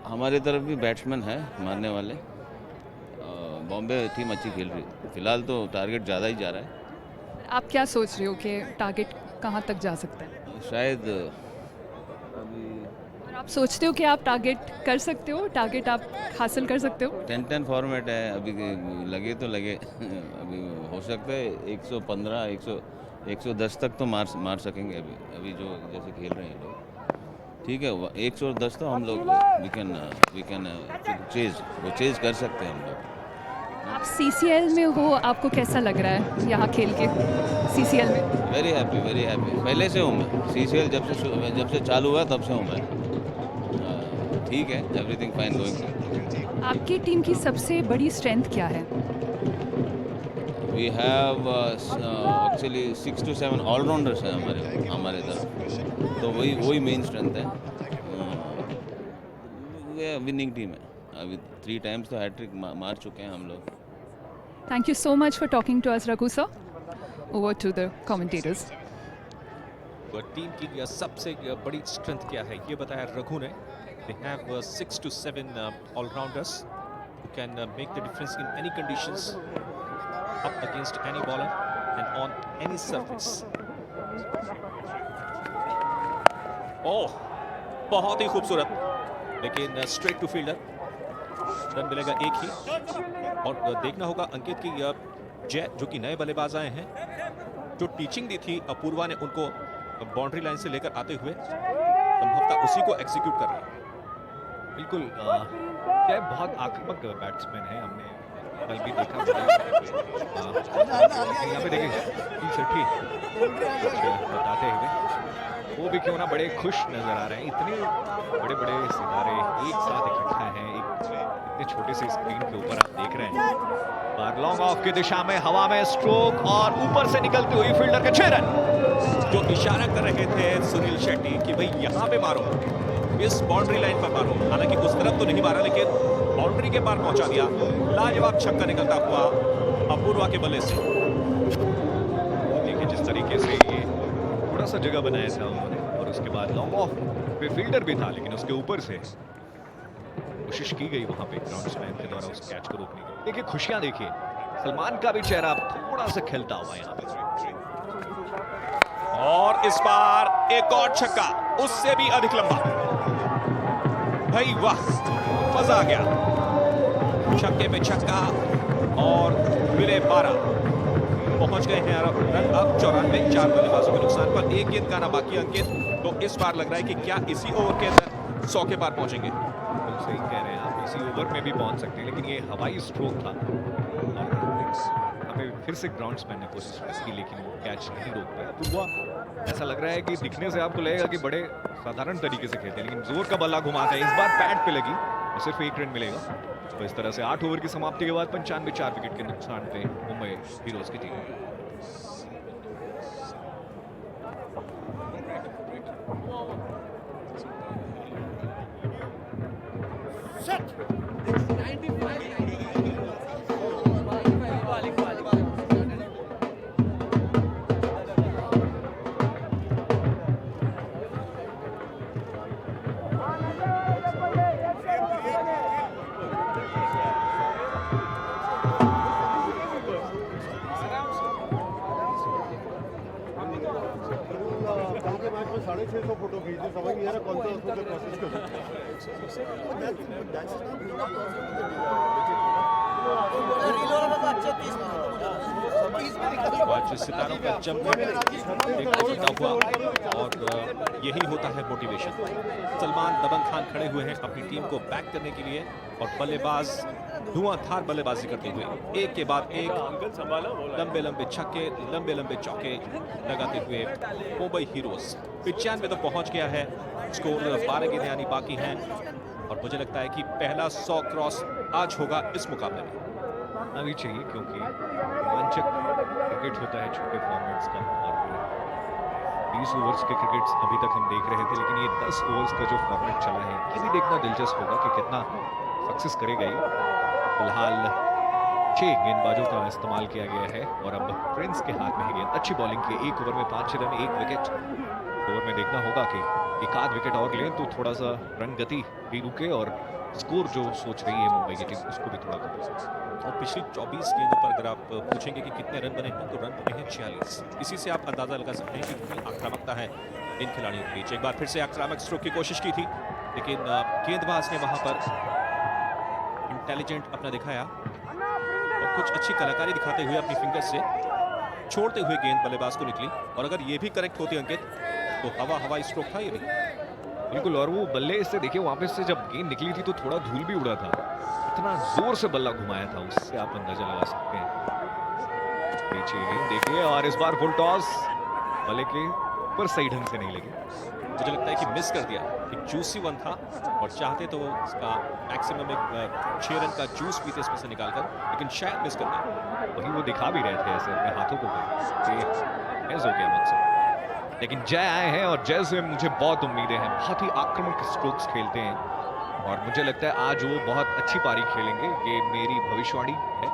[SPEAKER 12] हमारे तरफ भी बैट्समैन है मारने वाले। बॉम्बे टीम अच्छी खेल रही है, फिलहाल तो टारगेट ज़्यादा ही जा रहा है।
[SPEAKER 11] आप क्या सोच रहे हो कि टारगेट कहाँ तक जा सकता है?
[SPEAKER 12] शायद
[SPEAKER 11] और आप सोचते हो कि आप टारगेट कर सकते हो, टारगेट आप हासिल कर सकते हो?
[SPEAKER 12] 10-10 फॉर्मेट है अभी, लगे तो लगे अभी हो सकता है 115 110 तक तो मार सकेंगे अभी जो जैसे खेल रहे हैं लोग। ठीक है, 110 तो हम लोग वी कैन चेज कर सकते हैं हम लोग।
[SPEAKER 11] आप CCL में हो, आपको कैसा लग रहा है यहाँ खेल के CCL में?
[SPEAKER 12] वेरी हैप्पी पहले से हूँ मैं। CCL जब से चालू हुआ तब से हूँ मैं। ठीक है, एवरीथिंग फाइन गोइंग।
[SPEAKER 11] आपकी टीम की सबसे बड़ी स्ट्रेंथ क्या है?
[SPEAKER 12] We have actually 6 to 7 allrounders हैं हमारे तरफ, तो वही मेन स्ट्रेंथ है। विनिंग टीम है, अभी 3 times तो हैट्रिक मार चुके हैं हम लोग।
[SPEAKER 11] Thank you so much for talking to us, Raghu sir. Over to the commentators.
[SPEAKER 10] Team की सबसे बड़ी स्ट्रेंथ क्या है ये बताया रघु ने। They have 6 to 7 all-rounders who can make the difference in any conditions, up against any bowler and on any surface. ओह, बहुत ही खूबसूरत, लेकिन स्ट्रेट टू फील्डर, रन मिलेगा एक ही। और देखना होगा अंकित की जय जो कि नए बल्लेबाज आए हैं, जो टीचिंग दी थी अपूर्वा ने उनको बाउंड्री लाइन से लेकर आते हुए, संभवतः उसी को एग्जीक्यूट कर रहे हैं।
[SPEAKER 13] बिल्कुल, जय बहुत आक्रामक बैट्समैन है, हमने कल भी देखा। यहाँ पे देखिए सेठी बताते हुए वो भी क्यों ना बड़े खुश नजर आ रहे हैं। इतने बड़े बड़े सितारे एक साथ इकट्ठा हैं, इतने छोटे से स्क्रीन के ऊपर आप देख रहे हैं। बार लॉन्ग ऑफ की दिशा में हवा में स्ट्रोक और ऊपर से निकलती हुई फील्डर के 6 रन,
[SPEAKER 10] जो इशारा कर रहे थे सुनील शेट्टी कि भाई यहाँ पे मारो, इस बाउंड्री लाइन पर मारो। हालांकि उस तरफ तो नहीं मारा, लेकिन बाउंड्री के पार पहुंचा दिया। लाजवाब छक्का निकलता हुआ अपूर्वा के बल्ले से।
[SPEAKER 13] देखिए जिस तरीके से ये थोड़ा सा जगह बनाया था उन्होंने, और उसके बाद लॉन्ग ऑफ पे फील्डर भी था, लेकिन उसके ऊपर से कोशिश की गई वहां पे ग्राउंडस्मैन के द्वारा उस कैच को रोकने की। देखिए खुशियां, देखिए सलमान का भी चेहरा थोड़ा सा खिलता हुआ यहाँ पे।
[SPEAKER 10] और इस बार एक और छक्का, उससे भी अधिक लंबा। भाई वाह, मजा आ गया। छक्के में छक्का और मिले 12। पहुंच गए हैं रन अब 94, 4 बल्लेबाजों के नुकसान पर 1 गेंद का ना बाकी अंकित। तो इस बार लग रहा है कि क्या इसी ओवर के अंदर 100 के पार पहुंचेंगे।
[SPEAKER 13] सही कह रहे हैं आप, इसी ओवर में भी पहुंच सकते हैं, लेकिन ये हवाई स्ट्रोक था। हमें फिर से ग्राउंड्समैन ने कोशिश की, लेकिन वो कैच नहीं रोक पाया। तो ऐसा लग रहा है कि दिखने से आपको लगेगा कि बड़े साधारण तरीके से खेलते हैं, लेकिन जोर का बल्ला घुमाते हैं। इस बार पैड पे लगी और सिर्फ 1 रन मिलेगा। तो इस तरह से 8 ओवर की समाप्ति के बाद 95, 4 विकेट के नुकसान पे मुंबई हीरोज की टीम। सितारों का जमकर देखा हुआ, और यही होता है मोटिवेशन। सलमान दबंग खान खड़े हुए हैं अपनी टीम को बैक करने के लिए, और बल्लेबाज धुआंधार बल्लेबाजी करते हुए एक के बाद एक लंबे लंबे छक्के, लंबे लंबे चौके लगाते हुए मुंबई हीरोज 95 तो पहुंच गया है। स्कोर 12 गेंदें आनी बाकी हैं।
[SPEAKER 10] और मुझे लगता है कि पहला 100 क्रॉस आज होगा इस मुकाबले में।
[SPEAKER 13] आना भी चाहिए क्योंकि रोमांचक क्रिकेट होता है छोटे फॉर्मेट्स का, और 20 ओवर्स के क्रिकेट्स अभी तक हम देख रहे थे, लेकिन ये 10 ओवर्स का जो फॉर्मेट चला है ये भी देखना दिलचस्प होगा कि कितना सक्सेस करेगा ये। फिलहाल 6 गेंदबाजों का इस्तेमाल किया गया है और अब प्रिंस के हाथ में है गेंद। अच्छी बॉलिंग की, 1 ओवर में 5 रन 1 विकेट। ओवर में देखना होगा कि एक आध विकेट और लें तो थोड़ा सा रन गति भी रुके और स्कोर जो सोच रही है मुंबई की टीम उसको भी थोड़ा कम।
[SPEAKER 10] और पिछली 24 गेंदों पर अगर आप पूछेंगे कि कितने रन बने हैं तो रन बने हैं 46। इसी से आप अंदाजा लगा सकते हैं कि कितनी आक्रामकता है इन खिलाड़ियों के बीच। एक बार फिर से आक्रामक स्ट्रोक की कोशिश की थी, लेकिन गेंदबाज ने वहां पर इंटेलिजेंट अपना दिखाया और कुछ अच्छी कलाकारी दिखाते हुए अपनी फिंगर से छोड़ते हुए गेंद बल्लेबाज को निकली। और अगर ये भी करेक्ट होती अंकित तो हवाई स्ट्रोक था ये भी।
[SPEAKER 13] बिल्कुल, और वो बल्ले से देखिए वापस से जब गेंद निकली थी तो थोड़ा धूल भी उड़ा था, इतना जोर से बल्ला घुमाया था, उससे आप अंदाजा लगा सकते हैं। पीछे गेंद देखिए और इस बार फुल टॉस बल्ले के ऊपर सही ढंग से नहीं लगी।
[SPEAKER 10] मुझे लगता है कि मिस कर दिया। एक जूसी वन था और चाहते तो इसका मैक्सिमम एक 6 रन का जूस पीते इसमें से निकालकर, लेकिन शायद मिस कर दिया।
[SPEAKER 13] वही वो दिखा भी रहे थे ऐसे अपने हाथों को कि मिस हो गया मुझसे, लेकिन जय आए हैं और जय से मुझे बहुत उम्मीदें हैं। बहुत ही आक्रामक स्ट्रोक्स खेलते हैं और मुझे लगता है आज वो बहुत अच्छी पारी खेलेंगे, ये मेरी भविष्यवाणी है।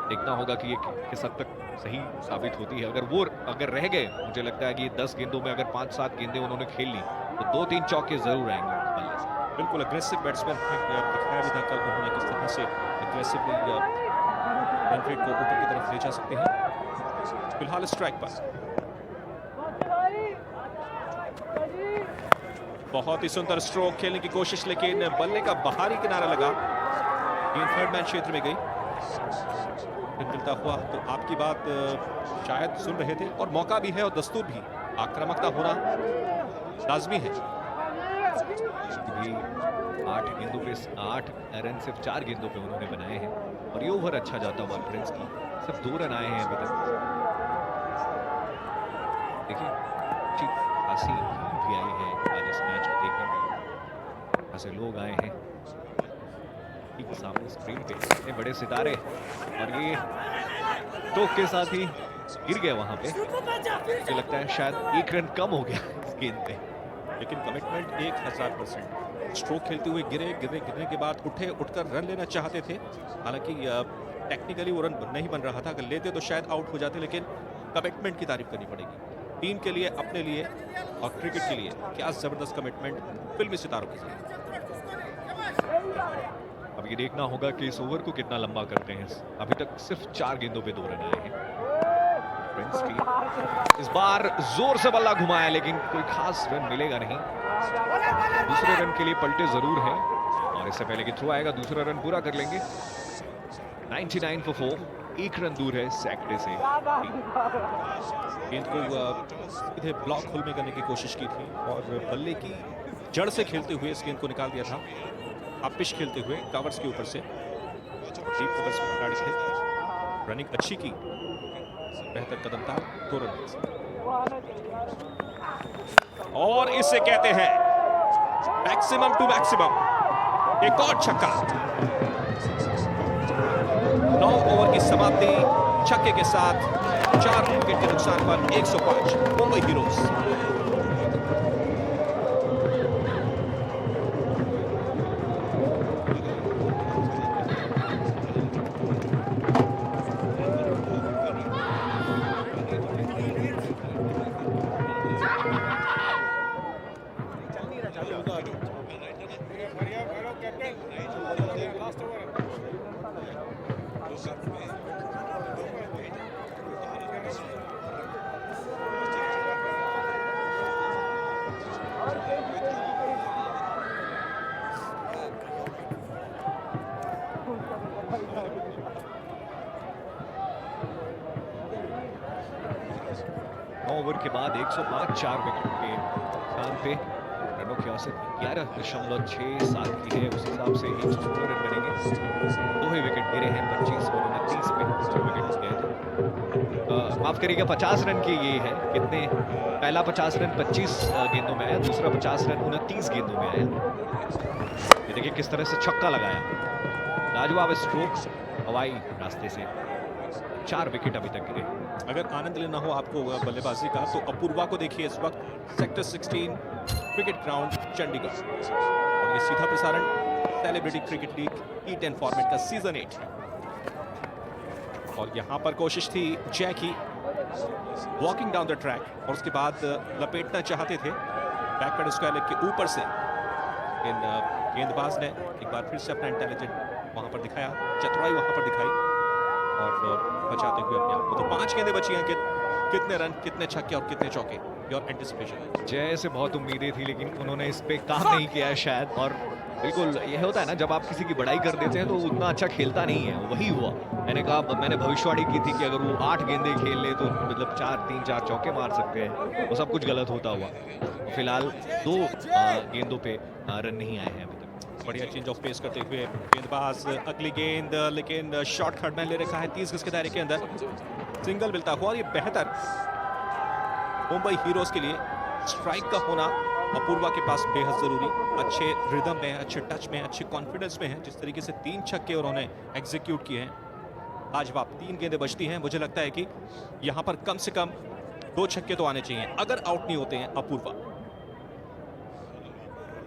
[SPEAKER 13] देखना होगा कि ये किस हद तक सही साबित होती है। अगर रह गए, मुझे लगता है कि 10 गेंदों में अगर 5-7 गेंदें उन्होंने खेल ली तो 2-3 चौके जरूर आएंगे बल्ले से।
[SPEAKER 10] बिल्कुल अग्रेसिव बैट्समैन दिखाया भी था कल उन्होंने किस तरह से अग्रेसिवली रन रेट को ऊपर की तरफ ले जा सकते हैं। फिलहाल स्ट्राइक पर बहुत ही सुंदर स्ट्रोक खेलने की कोशिश, लेकिन बल्ले का बाहरी किनारा लगा, गेंद थर्ड मैन क्षेत्र में गई। मिलता हुआ तो आपकी बात शायद सुन रहे थे और मौका भी है और दस्तूर भी, आक्रामकता होना लाजमी है।
[SPEAKER 13] 8 गेंदों पे 8 रन सिर्फ 4 गेंदों पे उन्होंने बनाए हैं और ये ओवर अच्छा जाता हुआ प्रिंस की सिर्फ 2 रन आए हैं अभी तक। देखिए अच्छी खासी भी आई है आज इस मैच को देखने के, ऐसे लोग आए हैं ठीक सामने स्क्रीन पे, इतने बड़े सितारे, और ये टोक के साथ ही गिर गए वहां पे। मुझे लगता है शायद 1 रन कम हो गया इस गेंद पे,
[SPEAKER 10] लेकिन कमिटमेंट 1000%। स्ट्रोक खेलते हुए गिरने के बाद उठकर रन लेना चाहते थे। हालांकि टेक्निकली वो रन नहीं बन रहा था, अगर लेते तो शायद आउट हो जाते, लेकिन कमिटमेंट की तारीफ करनी पड़ेगी। टीम के लिए, अपने लिए और क्रिकेट के लिए क्या जबरदस्त कमिटमेंट फिल्मी सितारों के साथ।
[SPEAKER 13] अब ये देखना होगा कि इस ओवर को कितना लंबा करते हैं। अभी तक सिर्फ 4 गेंदों पे 2 रन आए हैं। प्रिंस की इस बार जोर से बल्ला घुमाया लेकिन कोई खास रन मिलेगा नहीं। दूसरे रन के लिए पलटे जरूर हैं और इससे पहले कि थ्रो आएगा दूसरा रन पूरा कर लेंगे। 99 for 4, 1 रन दूर है सैकड़े से।
[SPEAKER 10] गेंद को सीधे ब्लॉक होल में करने की कोशिश की थी और बल्ले की जड़ से खेलते हुए इस गेंद को निकाल दिया था। अपिश खेलते हुए कवर्स के ऊपर से डीप कवर्स में खिलाड़ी थे, रनिंग अच्छी की, बेहतर कदम था, 2 रन। और इसे कहते हैं मैक्सिमम टू मैक्सिमम, एक और छक्का। 9 ओवर की समाप्ति छक्के के साथ 4 विकेट के नुकसान पर 105 मुंबई हीरोज।
[SPEAKER 13] ओवर के बाद 105 4 विकेट के स्थान पे रनों की औसत 11.67 की है। उस हिसाब से 116 रन बनेंगे। 2 9वें विकेट गिरे हैं 25 और 29 पे 6 विकेट गए थे। माफ करिएगा 50 रन की ये है, कितने पहला 50 रन 25 गेंदों में आया, दूसरा 50 रन 29 गेंदों में आया। ये देखिए किस तरह से छक्का लगाया, लाजवाब स्ट्रोक हवाई रास्ते से। 4 विकेट अभी तक गिरे।
[SPEAKER 10] अगर आनंद लेना हो आपको बल्लेबाजी का तो अपूर्वा को देखिए इस वक्त सेक्टर 16 क्रिकेट ग्राउंड चंडीगढ़, और ये सीधा प्रसारण celebrity cricket league T10 format का सीजन 8। और यहां पर कोशिश थी जय की वॉकिंग डाउन द ट्रैक, और उसके बाद लपेटना चाहते थे बैकवर्ड स्क्वायर लेग के ऊपर से, लेकिन गेंदबाज ने एक बार फिर से अपना इंटेलिजेंट वहां पर दिखाया, चतुराई वहां पर दिखाई और बचाते हुए अपने आप को। तो 5 गेंदें बची हैं, कितने रन, कितने छक्के और कितने चौके, योर एंटिसिपेशन।
[SPEAKER 13] जय से बहुत उम्मीदें थी लेकिन उन्होंने इस पे काम नहीं किया है शायद, और बिल्कुल यह होता है ना जब आप किसी की बड़ाई कर देते हैं तो उतना अच्छा खेलता नहीं है, वही हुआ। मैंने भविष्यवाणी की थी कि अगर वो 8 गेंदें खेल ले तो मतलब 3-4 चौके मार सकते हैं, वो सब कुछ गलत होता हुआ। फिलहाल 2 गेंदों पे रन नहीं आए हैं अभी तक।
[SPEAKER 10] बढ़िया चेंज ऑफ पेस करते हुए गेंदबाज अगली गेंद, लेकिन शॉट खड़ में ले रखा है 30 गज के दायरे के अंदर, सिंगल मिलता हुआ। और ये बेहतर मुंबई हीरोज के लिए स्ट्राइक का होना अपूर्वा के पास बेहद जरूरी। अच्छे रिदम में, अच्छे टच में, अच्छे कॉन्फिडेंस में है। जिस तरीके से 3 छक्के उन्होंने एग्जीक्यूट किए हैं। आज वाप 3 गेंदें बचती हैं, मुझे लगता है कि यहां पर कम से कम 2 छक्के तो आने चाहिए अगर आउट नहीं होते हैं अपूर्वा।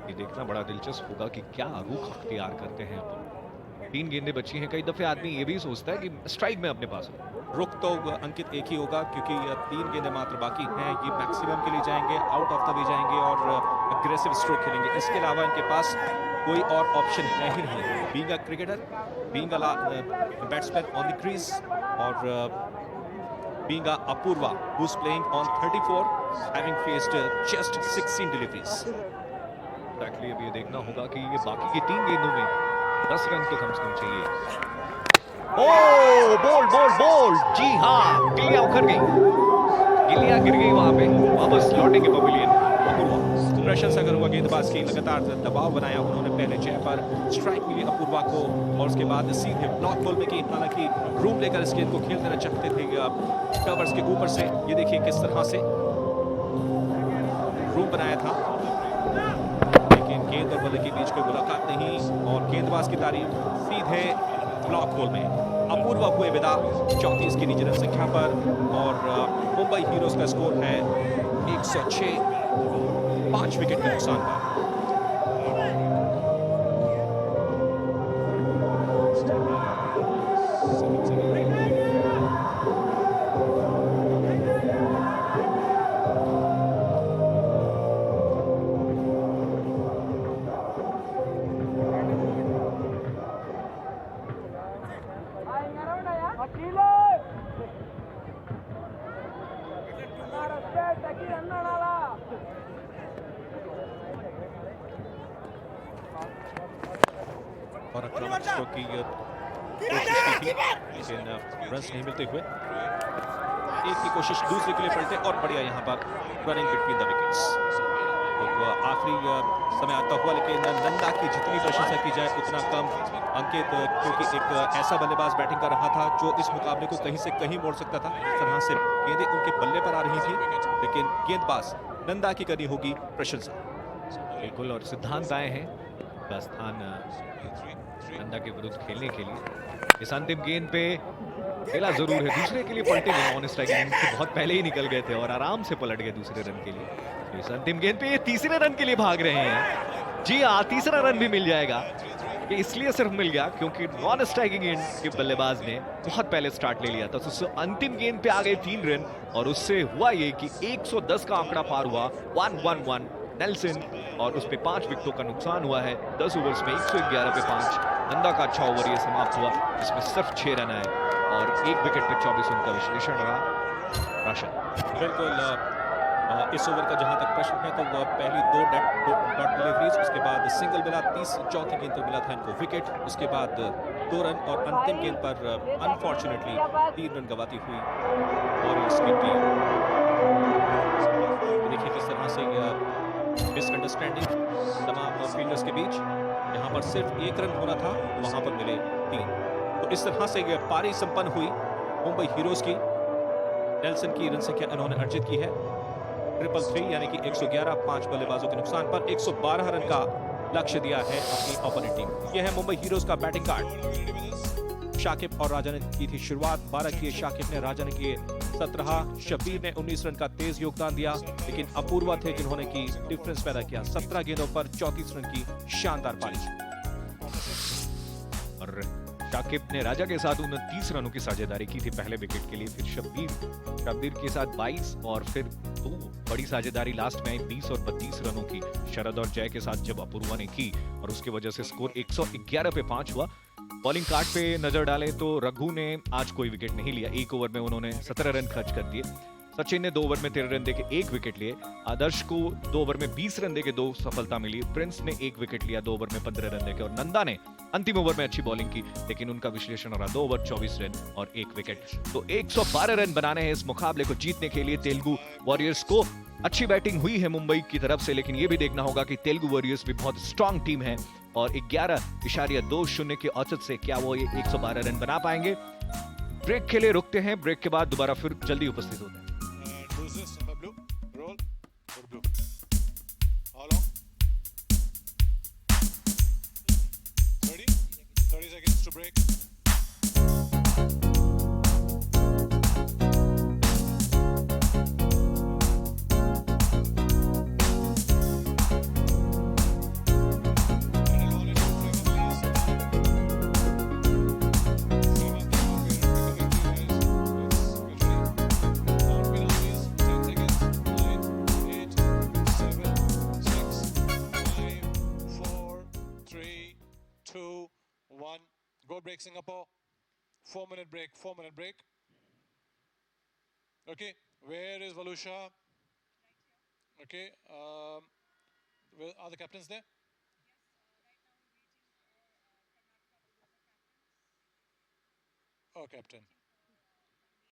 [SPEAKER 13] ये देखना बड़ा दिलचस्प होगा कि क्या रुख अख्तियार करते हैं। 3 गेंदें बची हैं, कई दफे आदमी ये भी सोचता है कि स्ट्राइक में अपने पास हो।
[SPEAKER 10] रुख तो अंकित एक ही होगा क्योंकि 3 गेंदें मात्र बाकी हैं। ये मैक्सिमम के लिए जाएंगे, आउट ऑफ द वे जाएंगे और अग्रेसिव स्ट्रोक खेलेंगे। इसके अलावा इनके पास कोई और ऑप्शन है ही नहीं। Being a cricketer, being a batsman on the crease, और being a Apoorva who is playing on 34, having faced just 16 deliveries.
[SPEAKER 13] Actually अब ये देखना होगा कि ये बाकी की 3 गेंदों में 10 रन तो कम से कम चाहिए। ओ बोल्ड जी हाँ, गिलिया उखड़ गई, गिलिया गिर गई वहां पे, वापस लौटेंगे पवेलियन। अपूर्वा
[SPEAKER 10] प्रशंसा करूंगा गेंदबाज की, लगातार दबाव बनाया उन्होंने पहले जय पर, स्ट्राइक मिली अपूर्वा को और उसके बाद सीधे ब्लॉक बॉल में की। हालांकि रूम लेकर इस गेंद को खेलना चाहते थे कवर्स के ऊपर से। ये देखिए किस तरह से रूम बनाया था, लेकिन गेंद और बल्ले के बीच कोई मुलाकात नहीं, और गेंदबाज की तारीफ सीधे ब्लॉक होल में। अपूर्वा हुए विदा 34 की निजी रन संख्या पर, और मुंबई हीरोज का स्कोर है 106, 5 विकेट के नुकसान पर। और आक्रामक स्ट्रोक की कोशिश की थी, लेकिन रन्स नहीं मिलते हुए। एक की कोशिश दूसरे के लिए पलटे, और बढ़िया यहाँ पर रनिंग बिटवीन द विकेट्स। तो आखिरी समय आता हुआ, लेकिन नंदा की जितनी प्रशंसा की जाए उतना कम अंकित, क्योंकि एक ऐसा बल्लेबाज बैटिंग कर रहा था जो इस मुकाबले को कहीं से कहीं मोड़ सकता था। इस तरह से गेंदें उनके बल्ले पर आ रही थी, लेकिन गेंदबाज नंदा की करनी होगी प्रशंसा।
[SPEAKER 13] बिल्कुल, और सिद्धांत आए हैं का स्थान नंदा के विरुद्ध खेलने के लिए। इस अंतिम गेंद पे खेला जरूर है, दूसरे के लिए पलटे नहीं, ऑन स्ट्राइक से बहुत पहले ही निकल गए थे और आराम से पलट गए दूसरे रन के लिए। तो इस अंतिम गेंद पे ये तीसरे रन के लिए भाग रहे हैं। जी हाँ, तीसरा रन भी मिल जाएगा। ये इसलिए सिर्फ मिल गया क्योंकि नॉन स्ट्राइकिंग एंड के बल्लेबाज ने बहुत पहले स्टार्ट ले लिया था। तो अंतिम गेंद पे आ गए 3 रन, और उससे हुआ ये कि 110 का आंकड़ा पार हुआ। 1-1-1 नेल्सन, और उस पे 5 विकेटों का नुकसान हुआ है। 10 ओवर्स में 111 पे 5। नंदा का अच्छा ओवर ये समाप्त हुआ, इसमें सिर्फ 6 रन आए और 1 विकेट पे 24 रन का विश्लेषण रहा। राशन
[SPEAKER 10] बिल्कुल, इस ओवर का जहां तक प्रश्न है तो वह पहली 2 डॉट डिलीवरीज, उसके बाद सिंगल मिला, 34 गेंद पर मिला था इनको विकेट, उसके बाद 2 रन, और अंतिम गेंद पर अनफॉर्चुनेटली 3 रन गवाती हुई वॉरियर्स की टीम। देखिए किस तरह से मिसअंडरस्टैंडिंग तमाम फील्डर्स के बीच। यहाँ पर सिर्फ 1 रन होना था, वहां पर मिले 3। तो इस तरह से यह पारी संपन्न हुई मुंबई हीरोज की। नेल्सन की रन संख्या इन्होंने अर्जित की है 333 यानी कि 111, 5 बल्लेबाजों के नुकसान पर 112 रन का लक्ष्य दिया है अपनी ओपोनेंट टीम। यह है मुंबई हीरोज का बैटिंग कार्ड। शाकिब और राजा ने की थी शुरुआत, 12 किए शाकिब ने, राजा ने किए 17, शब्बीर ने 19 रन का तेज योगदान दिया, लेकिन अपूर्वा थे जिन्होंने की डिफरेंस पैदा किया। 17 गेंदों पर 34 रन की शानदार पारी।
[SPEAKER 13] और शाकिब ने राजा के साथ 29 रनों की साझेदारी की थी पहले विकेट के लिए। फिर शब्बीर के साथ 22 और फिर दो बड़ी साझेदारी लास्ट में आई 20 और 32 रनों की शरद और जय के साथ जब अपूर्वा ने की, और उसकी वजह से स्कोर 111 पे 5 हुआ। बॉलिंग कार्ड पे नजर डालें तो रघु ने आज कोई विकेट नहीं लिया, एक ओवर में उन्होंने 17 रन खर्च कर दिए। सचिन ने 2 ओवर में 13 रन देके 1 विकेट लिए। आदर्श को 2 ओवर में 20 रन देके 2 सफलता मिली। प्रिंस ने 1 विकेट लिया 2 ओवर में 15 रन देके, और नंदा ने अंतिम ओवर में अच्छी बॉलिंग की, लेकिन उनका विश्लेषण रहा 2 ओवर 24 रन और 1 विकेट। तो 112 रन बनाने हैं इस मुकाबले को जीतने के लिए तेलुगु वॉरियर्स को। अच्छी बैटिंग हुई है मुंबई की तरफ से, लेकिन यह भी देखना होगा कि तेलुगु वॉरियर्स भी बहुत स्ट्रांग टीम है, और 11.20 के औसत से क्या वो ये 112 रन बना पाएंगे। ब्रेक के लिए रुकते हैं, ब्रेक के बाद दोबारा फिर जल्दी उपस्थित होते हैं।
[SPEAKER 6] To break. Go break Singapore. 4-minute break. 4-minute break. Okay. Where is Valusha? Okay. Where are the captains there? Oh, captain.